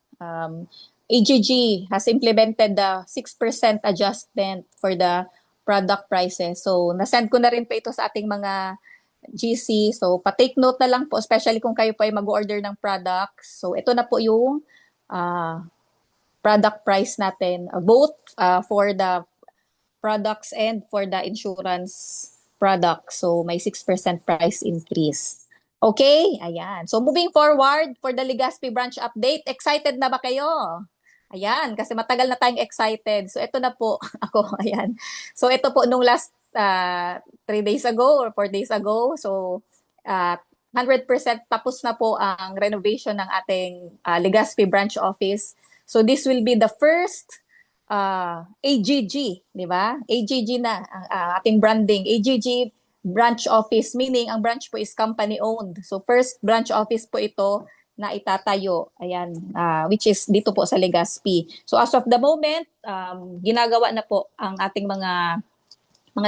AGG has implemented the 6% adjustment for the product prices. So nasend ko na rin pa ito sa ating mga GC. So, pa-take note na lang po, especially kung kayo pa ay mag-order ng products. So, ito na po yung product price natin, both for the products and for the insurance products. So, may 6% price increase. Okay, ayan. So, moving forward for the Legazpi branch update, excited na ba kayo? Ayan, kasi matagal na tayong excited. So, ito na po ako, ayan. So, ito po nung last 3 days ago or 4 days ago. So, 100% tapos na po ang renovation ng ating Legazpi branch office. So, this will be the first AGG, di ba? AGG na ang ating branding. AGG branch office, meaning ang branch po is company-owned. So, first branch office po ito na itatayo. Ayan, which is dito po sa Legazpi. So, as of the moment, ginagawa na po ang ating mga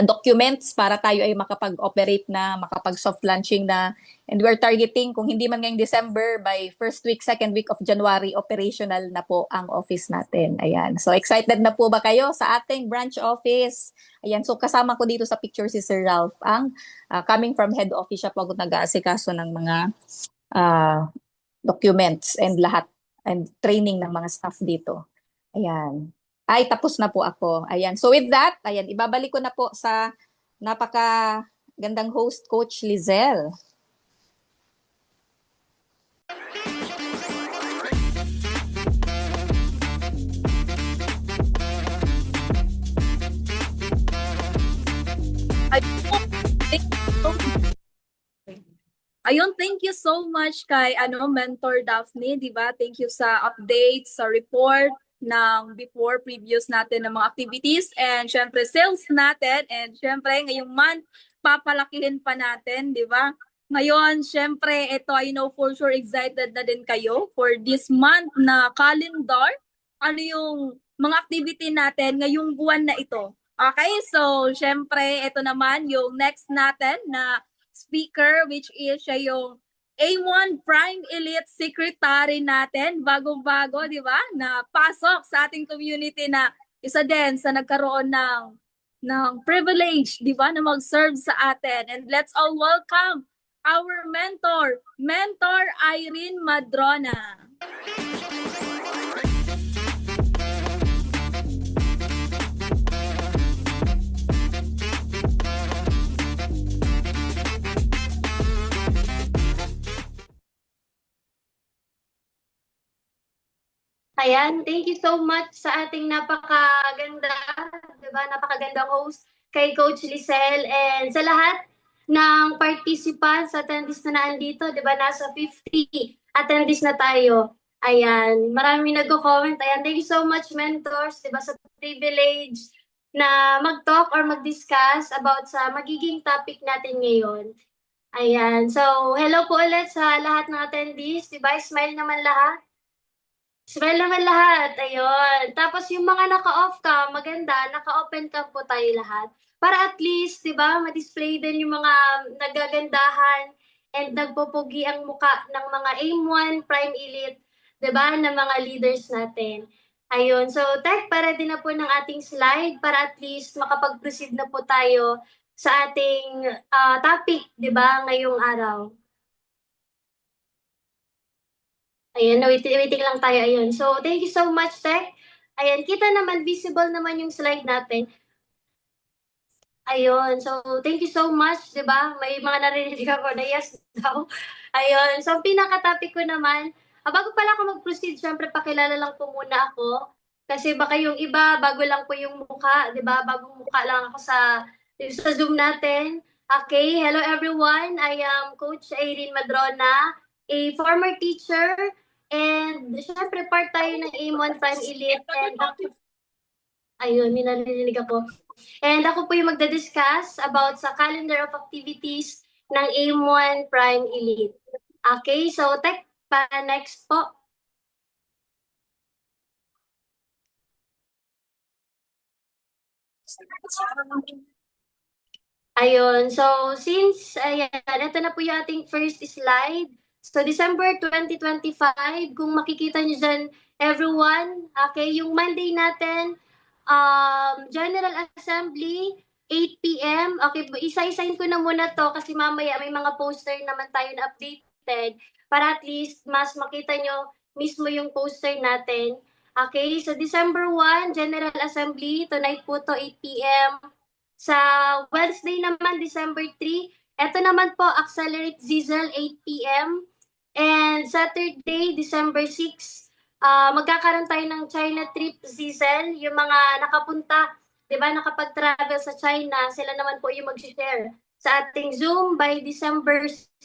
documents para tayo ay makapag-operate na, makapag-soft launching na. And we're targeting, kung hindi man ngayong December, by first week, second week of January, operational na po ang office natin. Ayan. So, excited na po ba kayo sa ating branch office? Ayan. So, kasama ko dito sa picture si Sir Ralph, ang coming from head office, siya po ako nag-aasikaso ng mga documents and lahat, and training ng mga staff dito. Ayan. Ay, tapos na po ako. Ayan. So with that, ayan, ibabalik ko na po sa napaka-gandang host, Coach Lizelle. Ayun, thank you so much kay Mentor Daphne, di ba? Thank you sa updates, sa report ng before previous natin ng mga activities, and syempre sales natin, and syempre ngayong month papalakihin pa natin, di ba? Ngayon, syempre, ito I know for sure excited na din kayo for this month na calendar. Ano yung mga activity natin ngayong buwan na ito. Okay, so syempre, ito naman yung next natin na speaker which is siya yung A1 Prime Elite Secretary natin, bagong-bago, di ba? Na pasok sa ating community na isa din sa nagkaroon ng privilege, di ba, na mag-serve sa atin. And let's all welcome our Mentor Irene Madrona. Ayan, thank you so much sa ating napakaganda, 'di ba? Napakagandang host kay Coach Lisel and sa lahat ng participants, attendees na naandito, 'di ba? Nasa 50 attendees na tayo. Ayan, maraming nagko-comment. Ayan, thank you so much mentors, 'di ba, sa privilege na mag-talk or mag-discuss about sa magiging topic natin ngayon. Ayan, so hello po ulit sa lahat ng attendees, 'di ba? Smile naman lahat. Smile naman lahat, ayun. Tapos yung mga naka-off cam, maganda, naka-open cam po tayo lahat. Para at least, di ba, ma-display din yung mga nagagandahan and nagpupugi ang muka ng mga AIM-1 Prime Elite, di ba, ng mga leaders natin. Ayun, so Tech, para din na po ng ating slide para at least makapag-proceed na po tayo sa ating topic, di ba, ngayong araw. Ayan, waiting lang tayo. Ayun. So, thank you so much, Tech. Ayan, kita naman, visible naman yung slide natin. Ayun, so thank you so much, di ba? May mga narinig ako na yes daw. Ayun, so pinaka-topic ko naman, bago pala ako mag-proceed, syempre pakilala lang po muna ako. Kasi baka yung iba, bago lang po yung mukha, di ba? Bagong mukha lang ako sa Zoom natin. Okay, hello everyone. I am Coach Irene Madrona, a former teacher. And syempre part tayo ng AIM-1 Prime Elite. And ayun, may narinig ako. And ako po yung magda-discuss about sa calendar of activities ng AIM-1 Prime Elite. Okay, so Tech, para next po. Ayun, so since, ayan, ito na po yung ating first slide. So December 2025, kung makikita nyo dyan, everyone, okay, yung Monday natin, General Assembly, 8 p.m. Okay, isa-isahin ko na muna to kasi mamaya may mga poster naman tayo na updated para at least mas makita nyo mismo yung poster natin. Okay, so December 1, General Assembly, tonight po to 8 p.m. Sa Wednesday naman, December 3, eto naman po, Accelerate Zizel, 8 p.m. And Saturday, December 6, magkakaroon tayo ng China trip Zizel. Yung mga nakapunta, di ba, nakapag-travel sa China, sila naman po yung mag-share sa ating Zoom by December 6.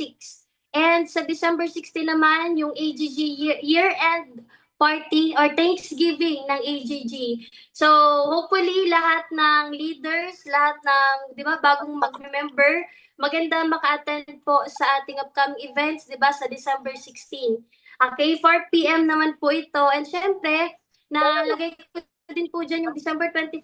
And sa December 16 naman, yung AGG year-end party or Thanksgiving ng AGG. So, hopefully, lahat ng leaders, lahat ng, di ba, bagong mag-remember, maganda maka-attend po sa ating upcoming events, di ba, sa December 16. Okay, 4 p.m. naman po ito. And syempre, nalagay ko din po dyan yung December 25.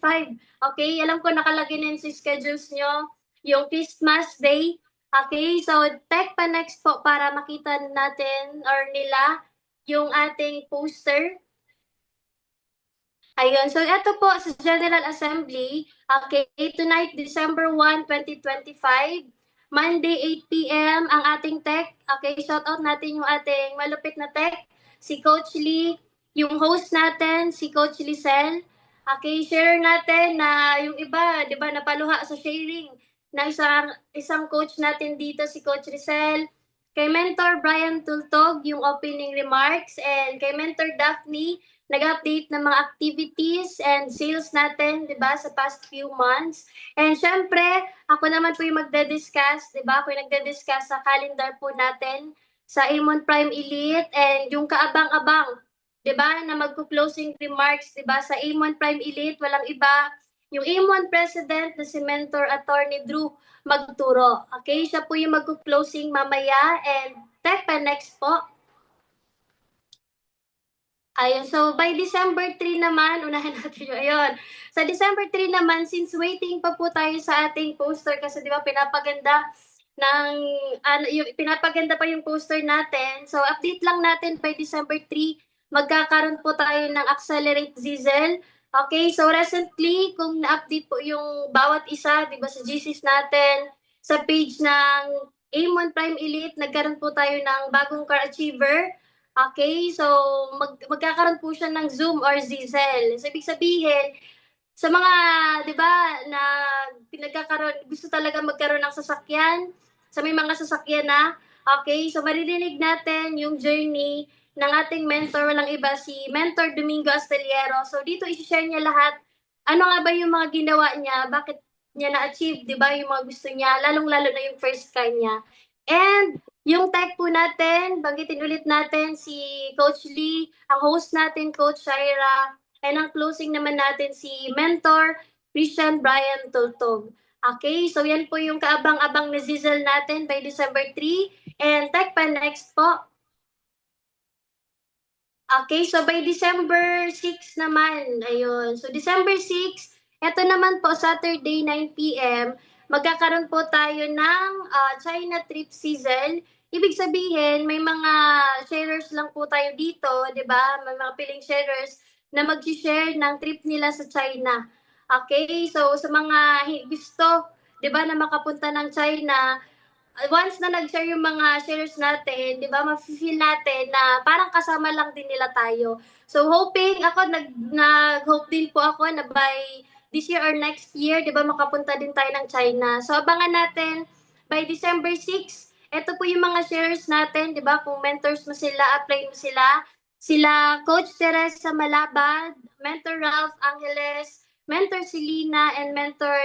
Okay, alam ko nakalagay na sa schedules nyo yung Christmas Day. Okay, so Tech pa next po para makita natin or nila yung ating poster. Ayun, so ito po sa General Assembly. Okay, tonight, December 1, 2025. Monday, 8 p.m. ang ating Tech. Okay, shout out natin yung ating malupit na Tech. Si Coach Lee, yung host natin, si Coach Lisel. Okay, share natin na yung iba, di ba, napaluha sa sharing na isang coach natin dito, si Coach Lisel. Kay Mentor Brian Tultog, yung opening remarks. And kay Mentor Daphne, nag-update ng mga activities and sales natin, di ba, sa past few months. And syempre, ako naman po yung magda-discuss, di ba, ako yung nagda-discuss sa calendar po natin sa AIM-1 Prime Elite and yung kaabang-abang, di ba, na magko-closing remarks, di ba, sa AIM-1 Prime Elite, walang iba, yung AIM1 President na si Mentor Attorney Drew magturo. Okay, siya po yung mag-closing mamaya. And Tekpa, next po. Ayun, so by December 3 naman, unahin natin yun. Ayun. Sa December 3 naman, since waiting pa po tayo sa ating poster kasi di ba pinapaganda pinapaganda pa yung poster natin. So update lang natin by December 3, magkakaroon po tayo ng Accelerate Zizel. Okay, so recently, kung na-update po yung bawat isa, di ba sa GCs natin, sa page ng AIM1 Prime Elite, nagkaroon po tayo ng bagong car achiever. Okay, so magkakaroon po siya ng Zoom or Zizel. So ibig sabihin, sa mga, di ba, na gusto talaga magkaroon ng sasakyan, sa may mga sasakyan na, okay, so maririnig natin yung journey ng ating mentor, walang iba si Mentor Domingo Astillero. So dito i-share niya lahat, ano nga ba yung mga ginawa niya, bakit niya na-achieve, di ba, yung mga gusto niya, lalong-lalo na yung first car niya. And yung tech po natin, banggitin ulit natin si Coach Lee, ang host natin, Coach Shaira, and ang closing naman natin si Mentor Christian Brian Tultog. Okay, so yan po yung kaabang-abang na Zizel natin by December 3. And tech pa next po. Okay, so by December 6 naman, ayun. So December 6, eto naman po, Saturday 9 p.m., magkakaroon po tayo ng China Trip Zizel. Ibig sabihin, may mga sharers lang po tayo dito, di ba? May mga piling sharers na mag-share ng trip nila sa China. Okay, so sa mga gusto, di ba, na makapunta ng China, once na nag-share yung mga shares natin, di ba, ma-feel natin na parang kasama lang din nila tayo. So hoping, ako, nag-hope din po ako na by this year or next year, di ba, makapunta din tayo ng China. So abangan natin, by December 6, ito po yung mga shares natin, di ba, kung mentors mo sila, apply mo sila. Sila Coach Teresa Malabad, Mentor Ralph Angeles, Mentor Selena, and Mentor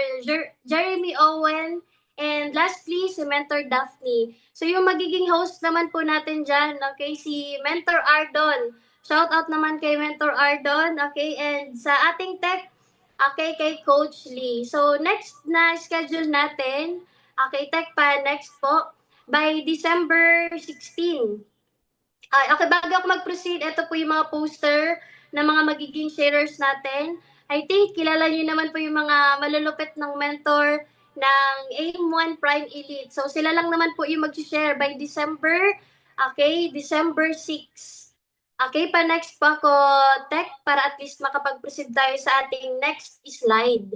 Jeremy Owen, and lastly, si Mentor Daphne. So yung magiging host naman po natin dyan, okay, si Mentor Ardon. Shout out naman kay Mentor Ardon, okay, and sa ating tech, okay, kay Coach Lee. So next na schedule natin, okay, tech pa, next po, by December 16. Okay, bago ako mag-proceed, ito po yung mga poster ng mga magiging sharers natin. I think kilala niyo naman po yung mga malulupit ng mentor ng AIM1 Prime Elite. So sila lang naman po yung mag-share by December, okay, December 6. Okay, pa next po ako, tech, para at least makapag-proceed tayo sa ating next slide.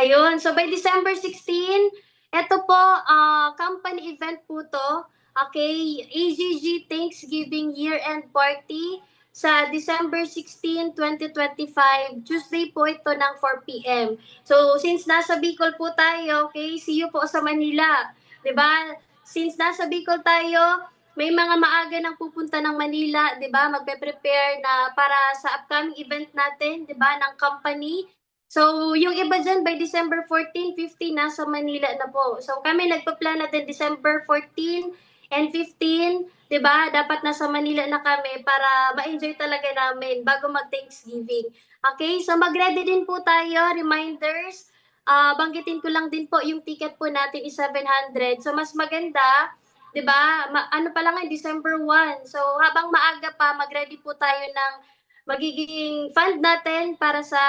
Ayun, so by December 16, ito po, company event po to. Okay, AGG Thanksgiving Year-End Party sa December 16, 2025. Tuesday po ito ng 4 p.m. So, since nasa Bicol po tayo, okay, see you po sa Manila. Diba? Since nasa Bicol tayo, may mga maaga nang pupunta ng Manila, diba? Magpe-prepare na para sa upcoming event natin, diba? Ng company. So, yung iba dyan, by December 14, 15, nasa Manila na po. So, kami nagpa-plan natin December 14 and 15, diba? Dapat nasa Manila na kami para ma-enjoy talaga namin bago mag-Thanksgiving. Okay, so mag-ready din po tayo. Reminders, banggitin ko lang din po, yung ticket po natin is 700. So, mas maganda, diba? Ano pa lang ngayon, December 1. So, habang maaga pa, mag-ready po tayo ng magiging fund natin para sa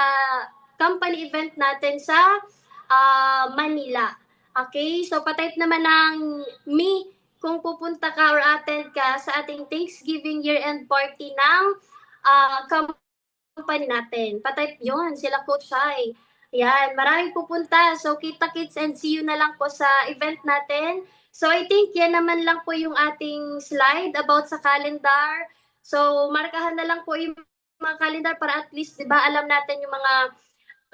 company event natin sa Manila. Okay? So, patype naman ng me kung pupunta ka or attend ka sa ating Thanksgiving year-end party ng company natin. Patype yun, sila Coach Shai. Ayan, maraming pupunta. So, kita-kits and see you na lang po sa event natin. So, I think yan naman lang po yung ating slide about sa calendar. So, markahan na lang po yung mga calendar para at least, di ba, alam natin yung mga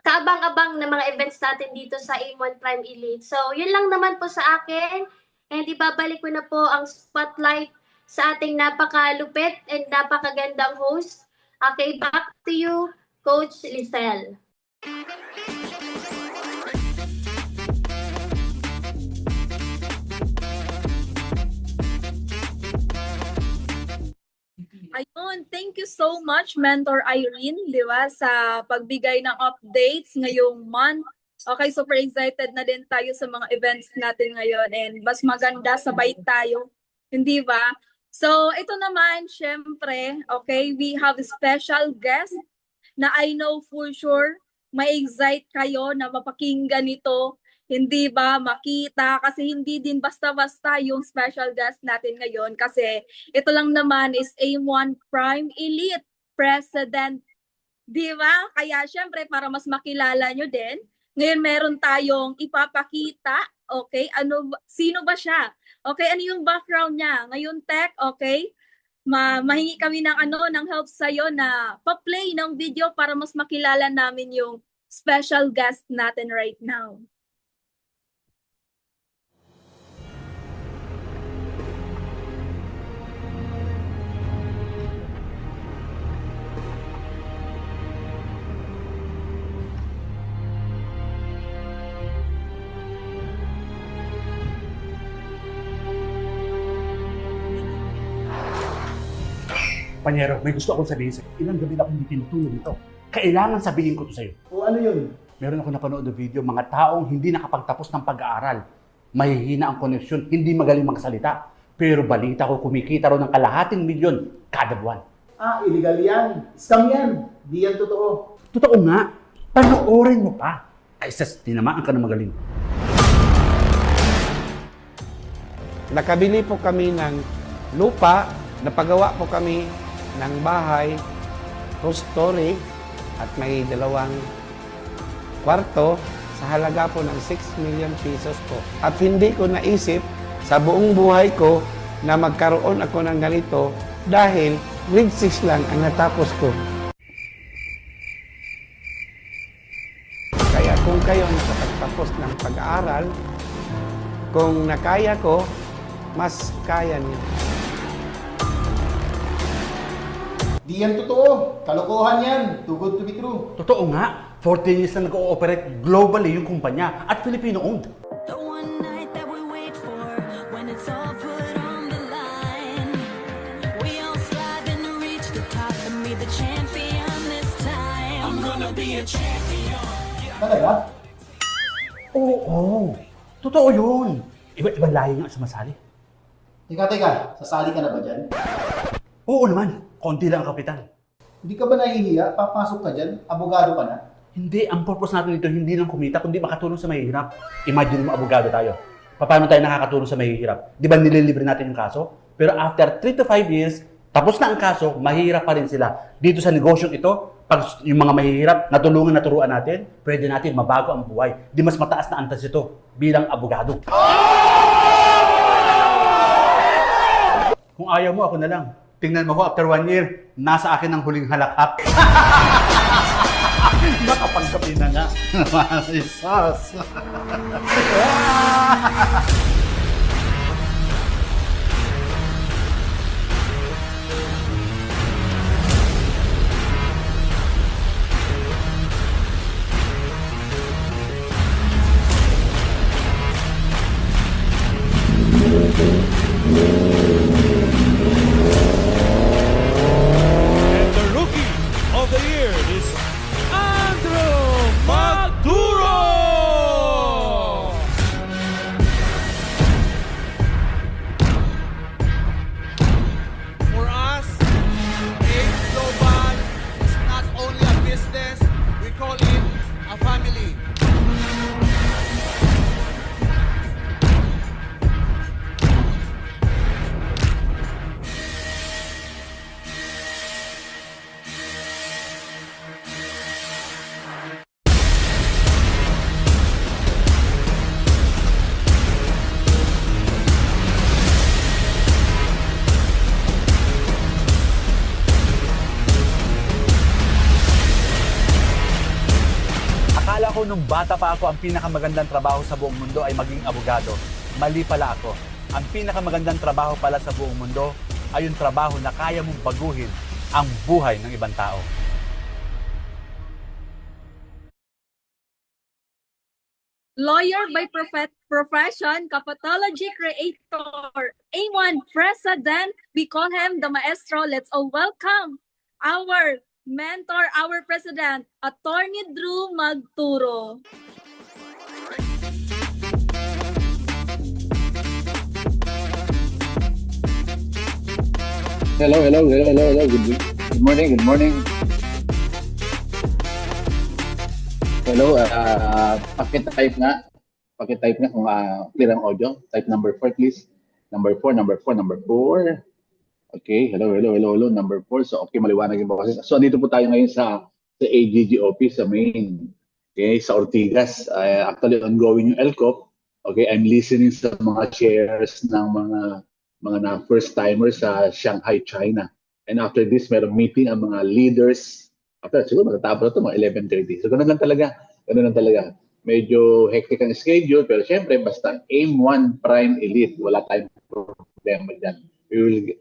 kaabang-abang na mga events natin dito sa AIM1 Prime Elite. So, yun lang naman po sa akin. And ibabalik ko na po ang spotlight sa ating napakalupit and napakagandang host. Okay, back to you, Coach Lisel. Ayun, thank you so much, Mentor Irene, di ba, sa pagbigay ng updates ngayong month. Okay, super excited na din tayo sa mga events natin ngayon and mas maganda sabay tayo, hindi ba? So, ito naman, syempre, okay, we have a special guest na I know for sure may excite kayo na mapakinggan ito, hindi ba, makita, kasi hindi din basta-basta yung special guest natin ngayon kasi ito lang naman is AIM-1 Prime Elite President, di ba? Kaya syempre, para mas makilala nyo din, ngayon meron tayong ipapakita, okay? Sino ba siya? Okay, ano yung background niya? Ngayon tech, okay? Mahingi kami ng help sa iyo na pa-play ng video para mas makilala namin yung special guest natin right now. Panyero, may gusto akong sabihin sa'yo. Ilang gabi na akong hindi tinutulog ito. Kailangan sabihin ko to sa'yo. O ano yun? Meron ako napanood na video, mga taong hindi nakapagtapos ng pag-aaral. Mahihina ang koneksyon, hindi magaling magsalita. Pero balita ko, kumikita raw ng kalahating milyon kada buwan. Ah, illegal yan. Scam yan. Di yan totoo. Totoo nga, panoorin mo pa. Ay, tinamaan ka na magaling. Nakabili po kami ng lupa, napagawa po kami ng bahay, two-story, at may 2 kwarto sa halaga po ng 6 million pesos po. At hindi ko naisip sa buong buhay ko na magkaroon ako ng ganito dahil grade 6 lang ang natapos ko. Kaya kung kayo nakapagtapos ng pag-aaral, kung nakaya ko, mas kaya niyo. Di yan totoo. Kalokohan yan. Too good to be true. Totoo nga, 14 years na nag-ooperate globally yung kumpanya at Filipino-owned. The one night that we wait for when it's all put on the line. We all striving to reach the top and be the champion this time. I'm gonna be a champion. Talaga? Oo, totoo yun. Iba-ibang lahi nga sumasali. Teka. Sasali ka na ba dyan? Oo naman, konti lang ang kapital. Hindi ka ba nahihiya? Papasok ka dyan? Abogado ka na? Hindi, ang purpose natin dito hindi lang kumita, kundi makatulong sa mahihirap. Imagine mo, abogado tayo. Paano tayo nakakatulong sa mahihirap? Di ba nililibre natin yung kaso? Pero after 3 to 5 years, tapos na ang kaso, mahihirap pa rin sila. Dito sa negosyong ito, pag yung mga mahihirap, natulungan na turuan natin, pwede natin mabago ang buhay. Di mas mataas na antas ito bilang abogado. Kung ayaw mo, ako na lang. Tingnan mo ko, after 1 year, nasa akin ang huling halakhak. Nakapagkapi na nga. Isas. And the rookie of the year is Andrew Maduro! For us, AIM Global is not only a business, we call it a family. Akala ko nung bata pa ako, ang pinakamagandang trabaho sa buong mundo ay maging abogado. Mali pala ako. Ang pinakamagandang trabaho pala sa buong mundo ay yung trabaho na kaya mong baguhin ang buhay ng ibang tao. Lawyer by profession, capitology creator, AIM-1 President, we call him the Maestro. Let's all welcome our mentor, our president, Attorney Drew Magturo. Hello. Good morning. Hello, pakitype nga kung clear ang audio. Type number 4 please. Number 4. Okay, hello. Number 4. So okay, maliwanag yung kasi. So dito po tayo ngayon sa AGG office sa main. Okay, sa Ortigas. Actually ongoing yung LCOP. Okay, I'm listening sa mga shares ng mga na first timers sa Shanghai, China. And after this, meron meeting ang mga leaders. After siguro matatapos na ito, mga 11:30. So ganun lang talaga. Medyo hectic ang schedule, pero syempre, basta AIM-1 Prime Elite, wala tayong problema dyan. We will,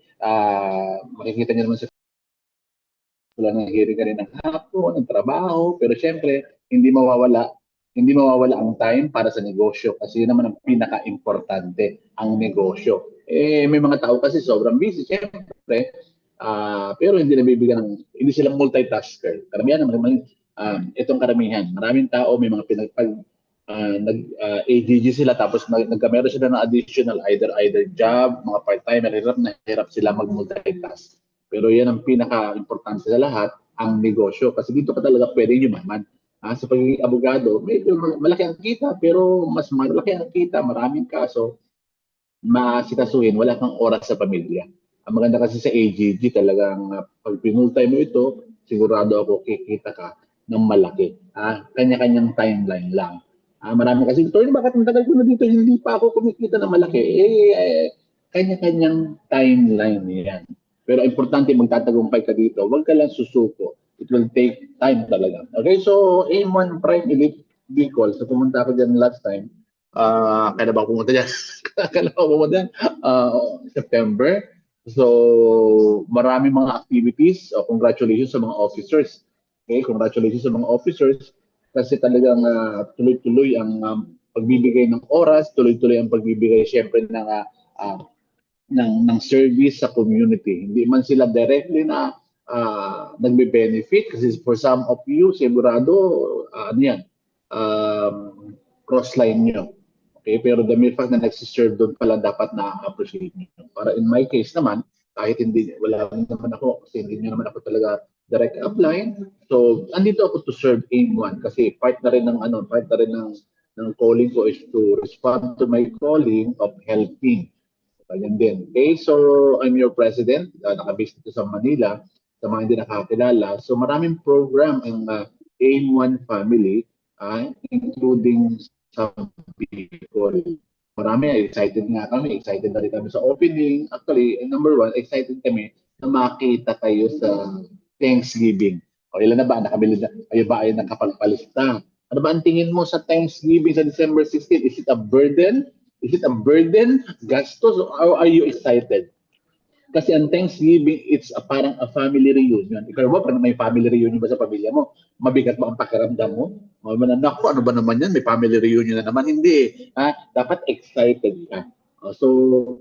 makikita niyo naman sa wala nang hearing ka rin ng hapon, ng trabaho, pero syempre, hindi mawawala ang time para sa negosyo kasi yun naman ang pinaka-importante, ang negosyo. May mga tao kasi sobrang busy, syempre, pero hindi sila multitasker. Karamihan naman, itong karamihan. Maraming tao, may mga AGG sila tapos nagkamero sila ng additional either job, mga part-timer, hirap sila mag-multitask. Pero yan ang pinaka-importante sa lahat, ang negosyo. Kasi dito ka talaga pwede yumaman. Sa pagiging abogado, medyo malaki ang kita, pero mas malaki ang kita, maraming kaso, masikasuhin, wala kang oras sa pamilya. Ang maganda kasi sa AGG, talagang pag pinultay mo ito, sigurado ako kikita ka ng malaki. Kanya-kanyang timeline lang. Marami kasi, Tony, bakit ang tagal ko na dito, hindi pa ako kumikita ng malaki? Kanya-kanyang timeline yan. Pero importante, magtatagumpay ka dito. Huwag ka lang susuko. It will take time talaga. Okay, so AIM-1 Prime Elite Bicol. So pumunta ako dyan last time. Kailan ba ako pumunta dyan? September. So marami mga activities. Congratulations sa mga officers. Okay, congratulations sa mga officers. Kasi talagang tuloy-tuloy ang pagbibigay ng oras, tuloy-tuloy ang pagbibigay siyempre ng service sa community. Hindi man sila directly na nagbe-benefit kasi for some of you, sigurado, cross-line nyo. Okay? Pero the mere fact na nagsiserve doon pala dapat na-appreciate nyo. Para in my case naman, kahit wala naman ako, kasi hindi nyo naman ako talaga direct upline. So, andito ako to serve AIM-1 kasi part na rin ng calling ko is to respond to my calling of helping. Ganyan din. Okay, so I'm your president. Nakabase dito sa Manila. Sa mga hindi nakakilala. So maraming program ang AIM-1 family, including sa people. Marami, excited nga kami. Excited na rin kami sa opening. Actually, number 1, excited kami na makita kayo sa Thanksgiving. O ilan na ba? Nakabili na? Kayo ba ay nakapagpalista? Ano ba ang tingin mo sa Thanksgiving sa December 16? Is it a burden? Is it a burden? Gastos? Or are you excited? Kasi ang Thanksgiving, it's parang a family reunion. Ikaw ba, parang may family reunion ba sa pamilya mo? Mabigat ba ang pakiramdam mo? Naku, ano ba naman yan? May family reunion na naman. Hindi. Dapat excited ka. So,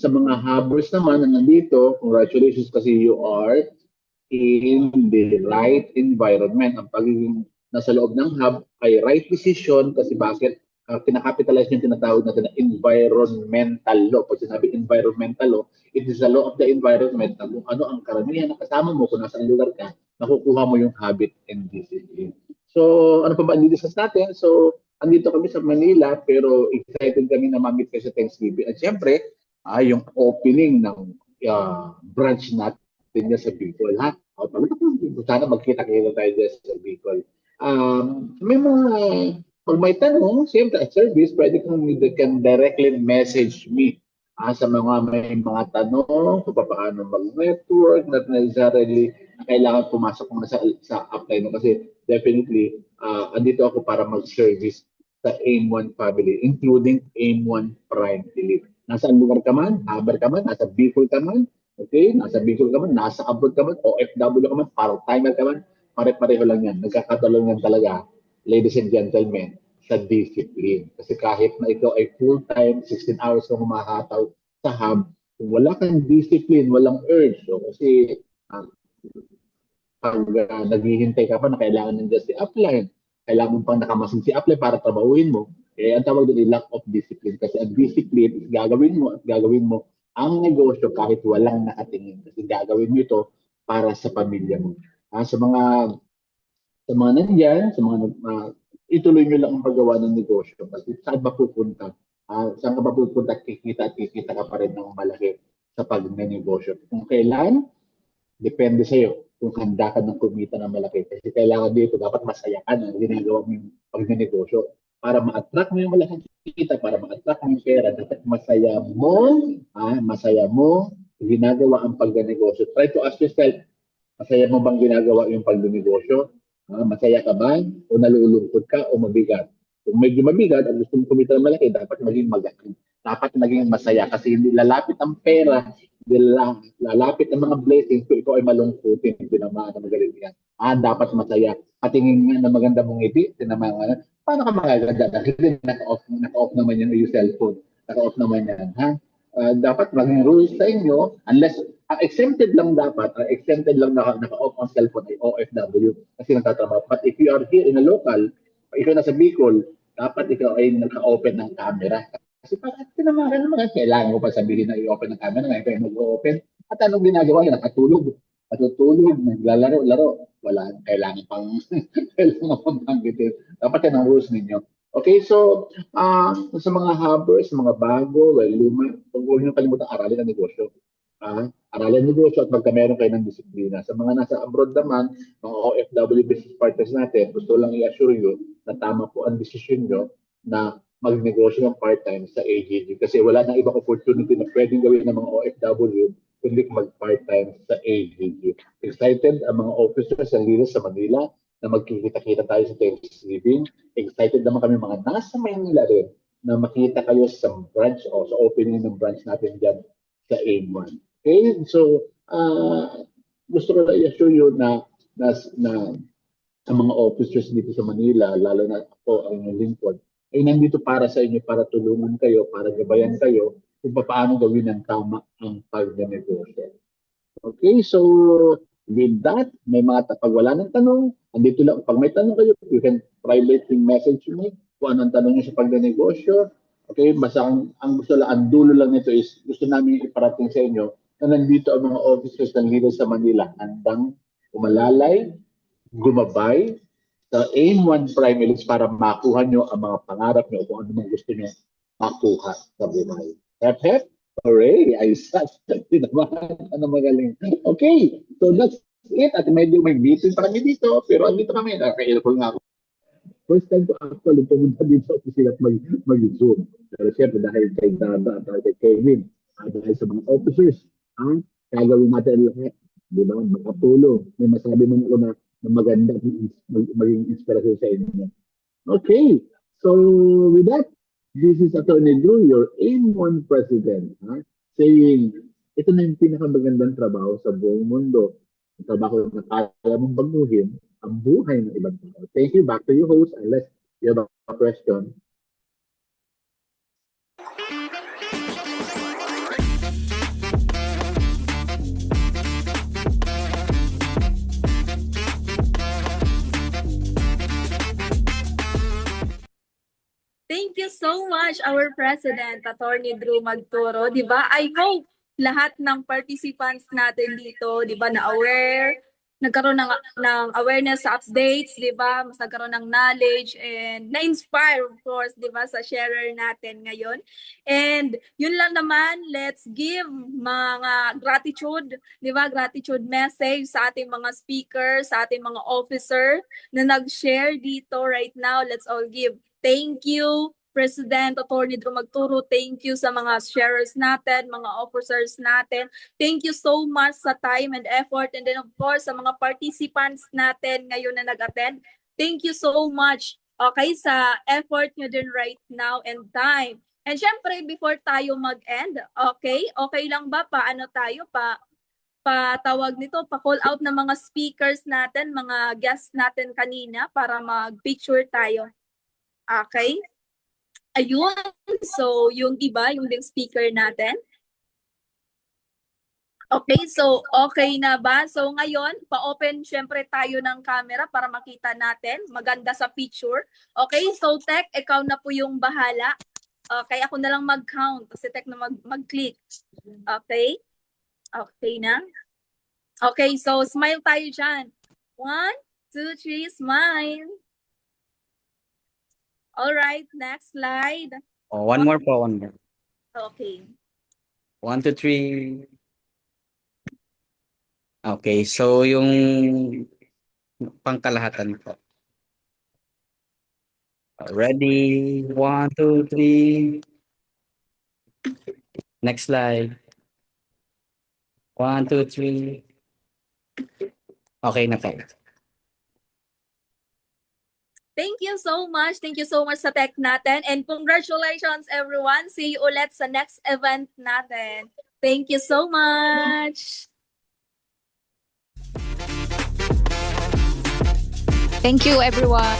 sa mga hubbers naman na nandito, congratulations kasi you are in the right environment. Ang pagiging nasa loob ng hub ay right decision kasi bakit? Kinakapitalize yung tinatawag natin na environmental law. Pag sinabi environmental law, it is the law of the environment na kung ano ang karamihan na kasama mo kung nasa lugar ka, nakukuha mo yung habit and discipline. So, ano pa ba ang discuss natin? So, andito kami sa Manila pero excited kami na ma-meet kayo sa Thanksgiving. At siyempre, yung opening ng branch natin sa Bicol. Sana magkita-kita tayo dyan sa Bicol. May mga pag may tanong, siyempre at service, pwede can directly message me sa may mga tanong kung paano mag-network, not necessarily kailangan pumasok mo na sa apply mo kasi definitely andito ako para mag-service sa AIM-1 family, including AIM-1 Prime Elite. Nasaan lugar ka man, haber ka man, nasa Bicol ka man, okay? Nasa Bicol ka man, nasa abroad ka man, OFW ka man, part-timer ka man, pare-pareho lang yan. Nagkakatulungan talaga, ladies and gentlemen, sa discipline. Kasi kahit na ikaw ay full-time, 16 hours kang humahataw sa hub, kung wala kang discipline, walang urge. So, kasi pag naghihintay ka pa na kailangan nandiyan si upline, kailangan mo pang nakamasin si upline para trabahuin mo, ang tawag doon ay lack of discipline. Kasi ang discipline is gagawin mo at gagawin mo ang negosyo kahit walang nakatingin. Kasi gagawin mo ito para sa pamilya mo. Sa mga nandyan, ituloy nyo lang ang paggawa ng negosyo. Kasi saan ba pupunta? Saan ka ba pupunta? Kikita ka pa rin ng malaki sa pagnenegosyo. Kung kailan, depende sa'yo kung handa ka ng kumita ng malaki. Kasi kailangan dito, dapat masaya ka na ginagawa mo yung pagnenegosyo. Para ma-attract mo yung malaking kita, para ma-attract mo yung pera, dapat masaya mo ginagawa ang pagnenegosyo. Try to ask yourself, masaya mo bang ginagawa yung pagnenegosyo? Masaya ka ba? O nalulungkot ka? O mabigat? Kung medyo mabigat at gusto mo kumita ng malaki, dapat maging magaan. Dapat maging masaya kasi hindi lalapit ang pera, lalapit ang mga blessings kung ikaw ay malungkutin, tinamaan na magaling yan. Dapat masaya. Patingin nga na maganda mong ngiti, tinamaan. Paano ka magaganda? Dahil naka-off naman yan yung cellphone. Naka-off naman yan. Dapat maging rules sa inyo, unless exempted lang naka-off ang cellphone ay OFW kasi nagtatrabaho. But if you are here in a local, ikaw nasa Bicol, dapat ikaw ay naka-open ng camera. Kasi parang tinamaran naman, kailangan ko pa sabihin na i-open ng camera, ngayon kayo nag-open. At anong ginagawa niya? Matutulog, naglalaro-laro. Wala, kailangan pang banggitin. Dapat yan ang rules ninyo. Okay, so sa mga hubbers, mga bago, luma, huwag niyo kalimutan aralin ang negosyo. Aralin ang negosyo at magka meron kayo ng disiplina. Sa mga nasa abroad naman, mga OFW business partners natin, gusto lang i-assure you na tama po ang decision nyo na magnegosyo ng part-time sa AGG kasi wala nang ibang opportunity na pwedeng gawin ng mga OFW kundi mag-part-time sa AGG. Excited ang mga officers and leaders sa Manila na magkikita-kita tayo sa Thanksgiving. Excited naman kami mga nasa Manila rin na makita kayo sa branch o sa opening ng branch natin dyan sa A1. Okay? So, gusto ko na i-assure you na ang mga officers dito sa Manila, lalo na ako ang inyong lingkod, ay nandito para sa inyo, para tulungan kayo, para gabayan kayo kung paano gawin ng tama ang pagnenegosyo. Okay, so with that, may mga pag wala ng tanong, andito lang, pag may tanong kayo, you can privately message me kung anong tanong nyo sa pagnenegosyo. Okay, basta ang gusto lang, ang dulo lang nito is gusto namin iparating sa inyo na nandito ang mga officers ng leaders sa Manila, handang umalalay, gumabay, sa AIM-1 Prime Elites para makuha nyo ang mga pangarap nyo kung ano mang gusto nyo makuha sa buhay. Hep, hooray! Ay, tinamaan. Ano magaling. Okay, so that's it. At medyo may meeting pa kami dito, pero andito kami. Nakakailapol nga ako. First time ko actually pumunta dito sa opisina at mag-zoom. Pero siyempre dahil kay Dada at kay Kevin, dahil sa mga officers, gagawin natin lahat. Di ba? Makatulong. May masabi man ako na maganda maging inspirasyon sa inyo. Okay, so with that, this is Attorney Drew, your AIM-1 President, saying, ito na yung pinakamagandang trabaho sa buong mundo. Ang trabaho na kaya mong baguhin ang buhay ng ibang tao. Thank you. Back to you, host, unless you have a question. Thank you so much, our President, Attorney Drew Magturo. Di ba? I hope lahat ng participants natin dito, di ba, na-aware, nagkaroon ng awareness sa updates, di ba? Mas nagkaroon ng knowledge and na-inspire, of course, di ba, sa sharer natin ngayon. And yun lang naman, let's give mga gratitude, di ba? Gratitude message sa ating mga speakers, sa ating mga officer na nag-share dito right now. Let's all give thank you, President Attorney Drew Magturo. Thank you sa mga sharers natin, mga officers natin. Thank you so much sa time and effort. And then of course, sa mga participants natin ngayon na nag-attend. Thank you so much, okay, sa effort nyo din right now and time. And syempre, before tayo mag-end, okay lang ba? Paano tayo patawag nito, pa-call out ng mga speakers natin, mga guests natin kanina para mag-picture tayo. Okay? Ayun. So, yung iba, yung ding speaker natin. Okay, so okay na ba? So ngayon, pa-open syempre tayo ng camera para makita natin. Maganda sa picture. Okay, so Tech, ikaw na po yung bahala. Okay, ako na lang mag-count. Kasi Tech na mag-click. Okay? Okay na? Okay, so smile tayo dyan. 1, 2, 3, smile. Alright, next slide. Oh, one more po, one more. Okay. 1, 2, 3. Okay, so yung pangkalahatan po. Ready? 1, 2, 3. Next slide. 1, 2, 3. Okay na po. Thank you so much. Thank you so much sa Tech natin. And congratulations everyone. See you ulit sa next event natin. Thank you so much. Thank you, everyone.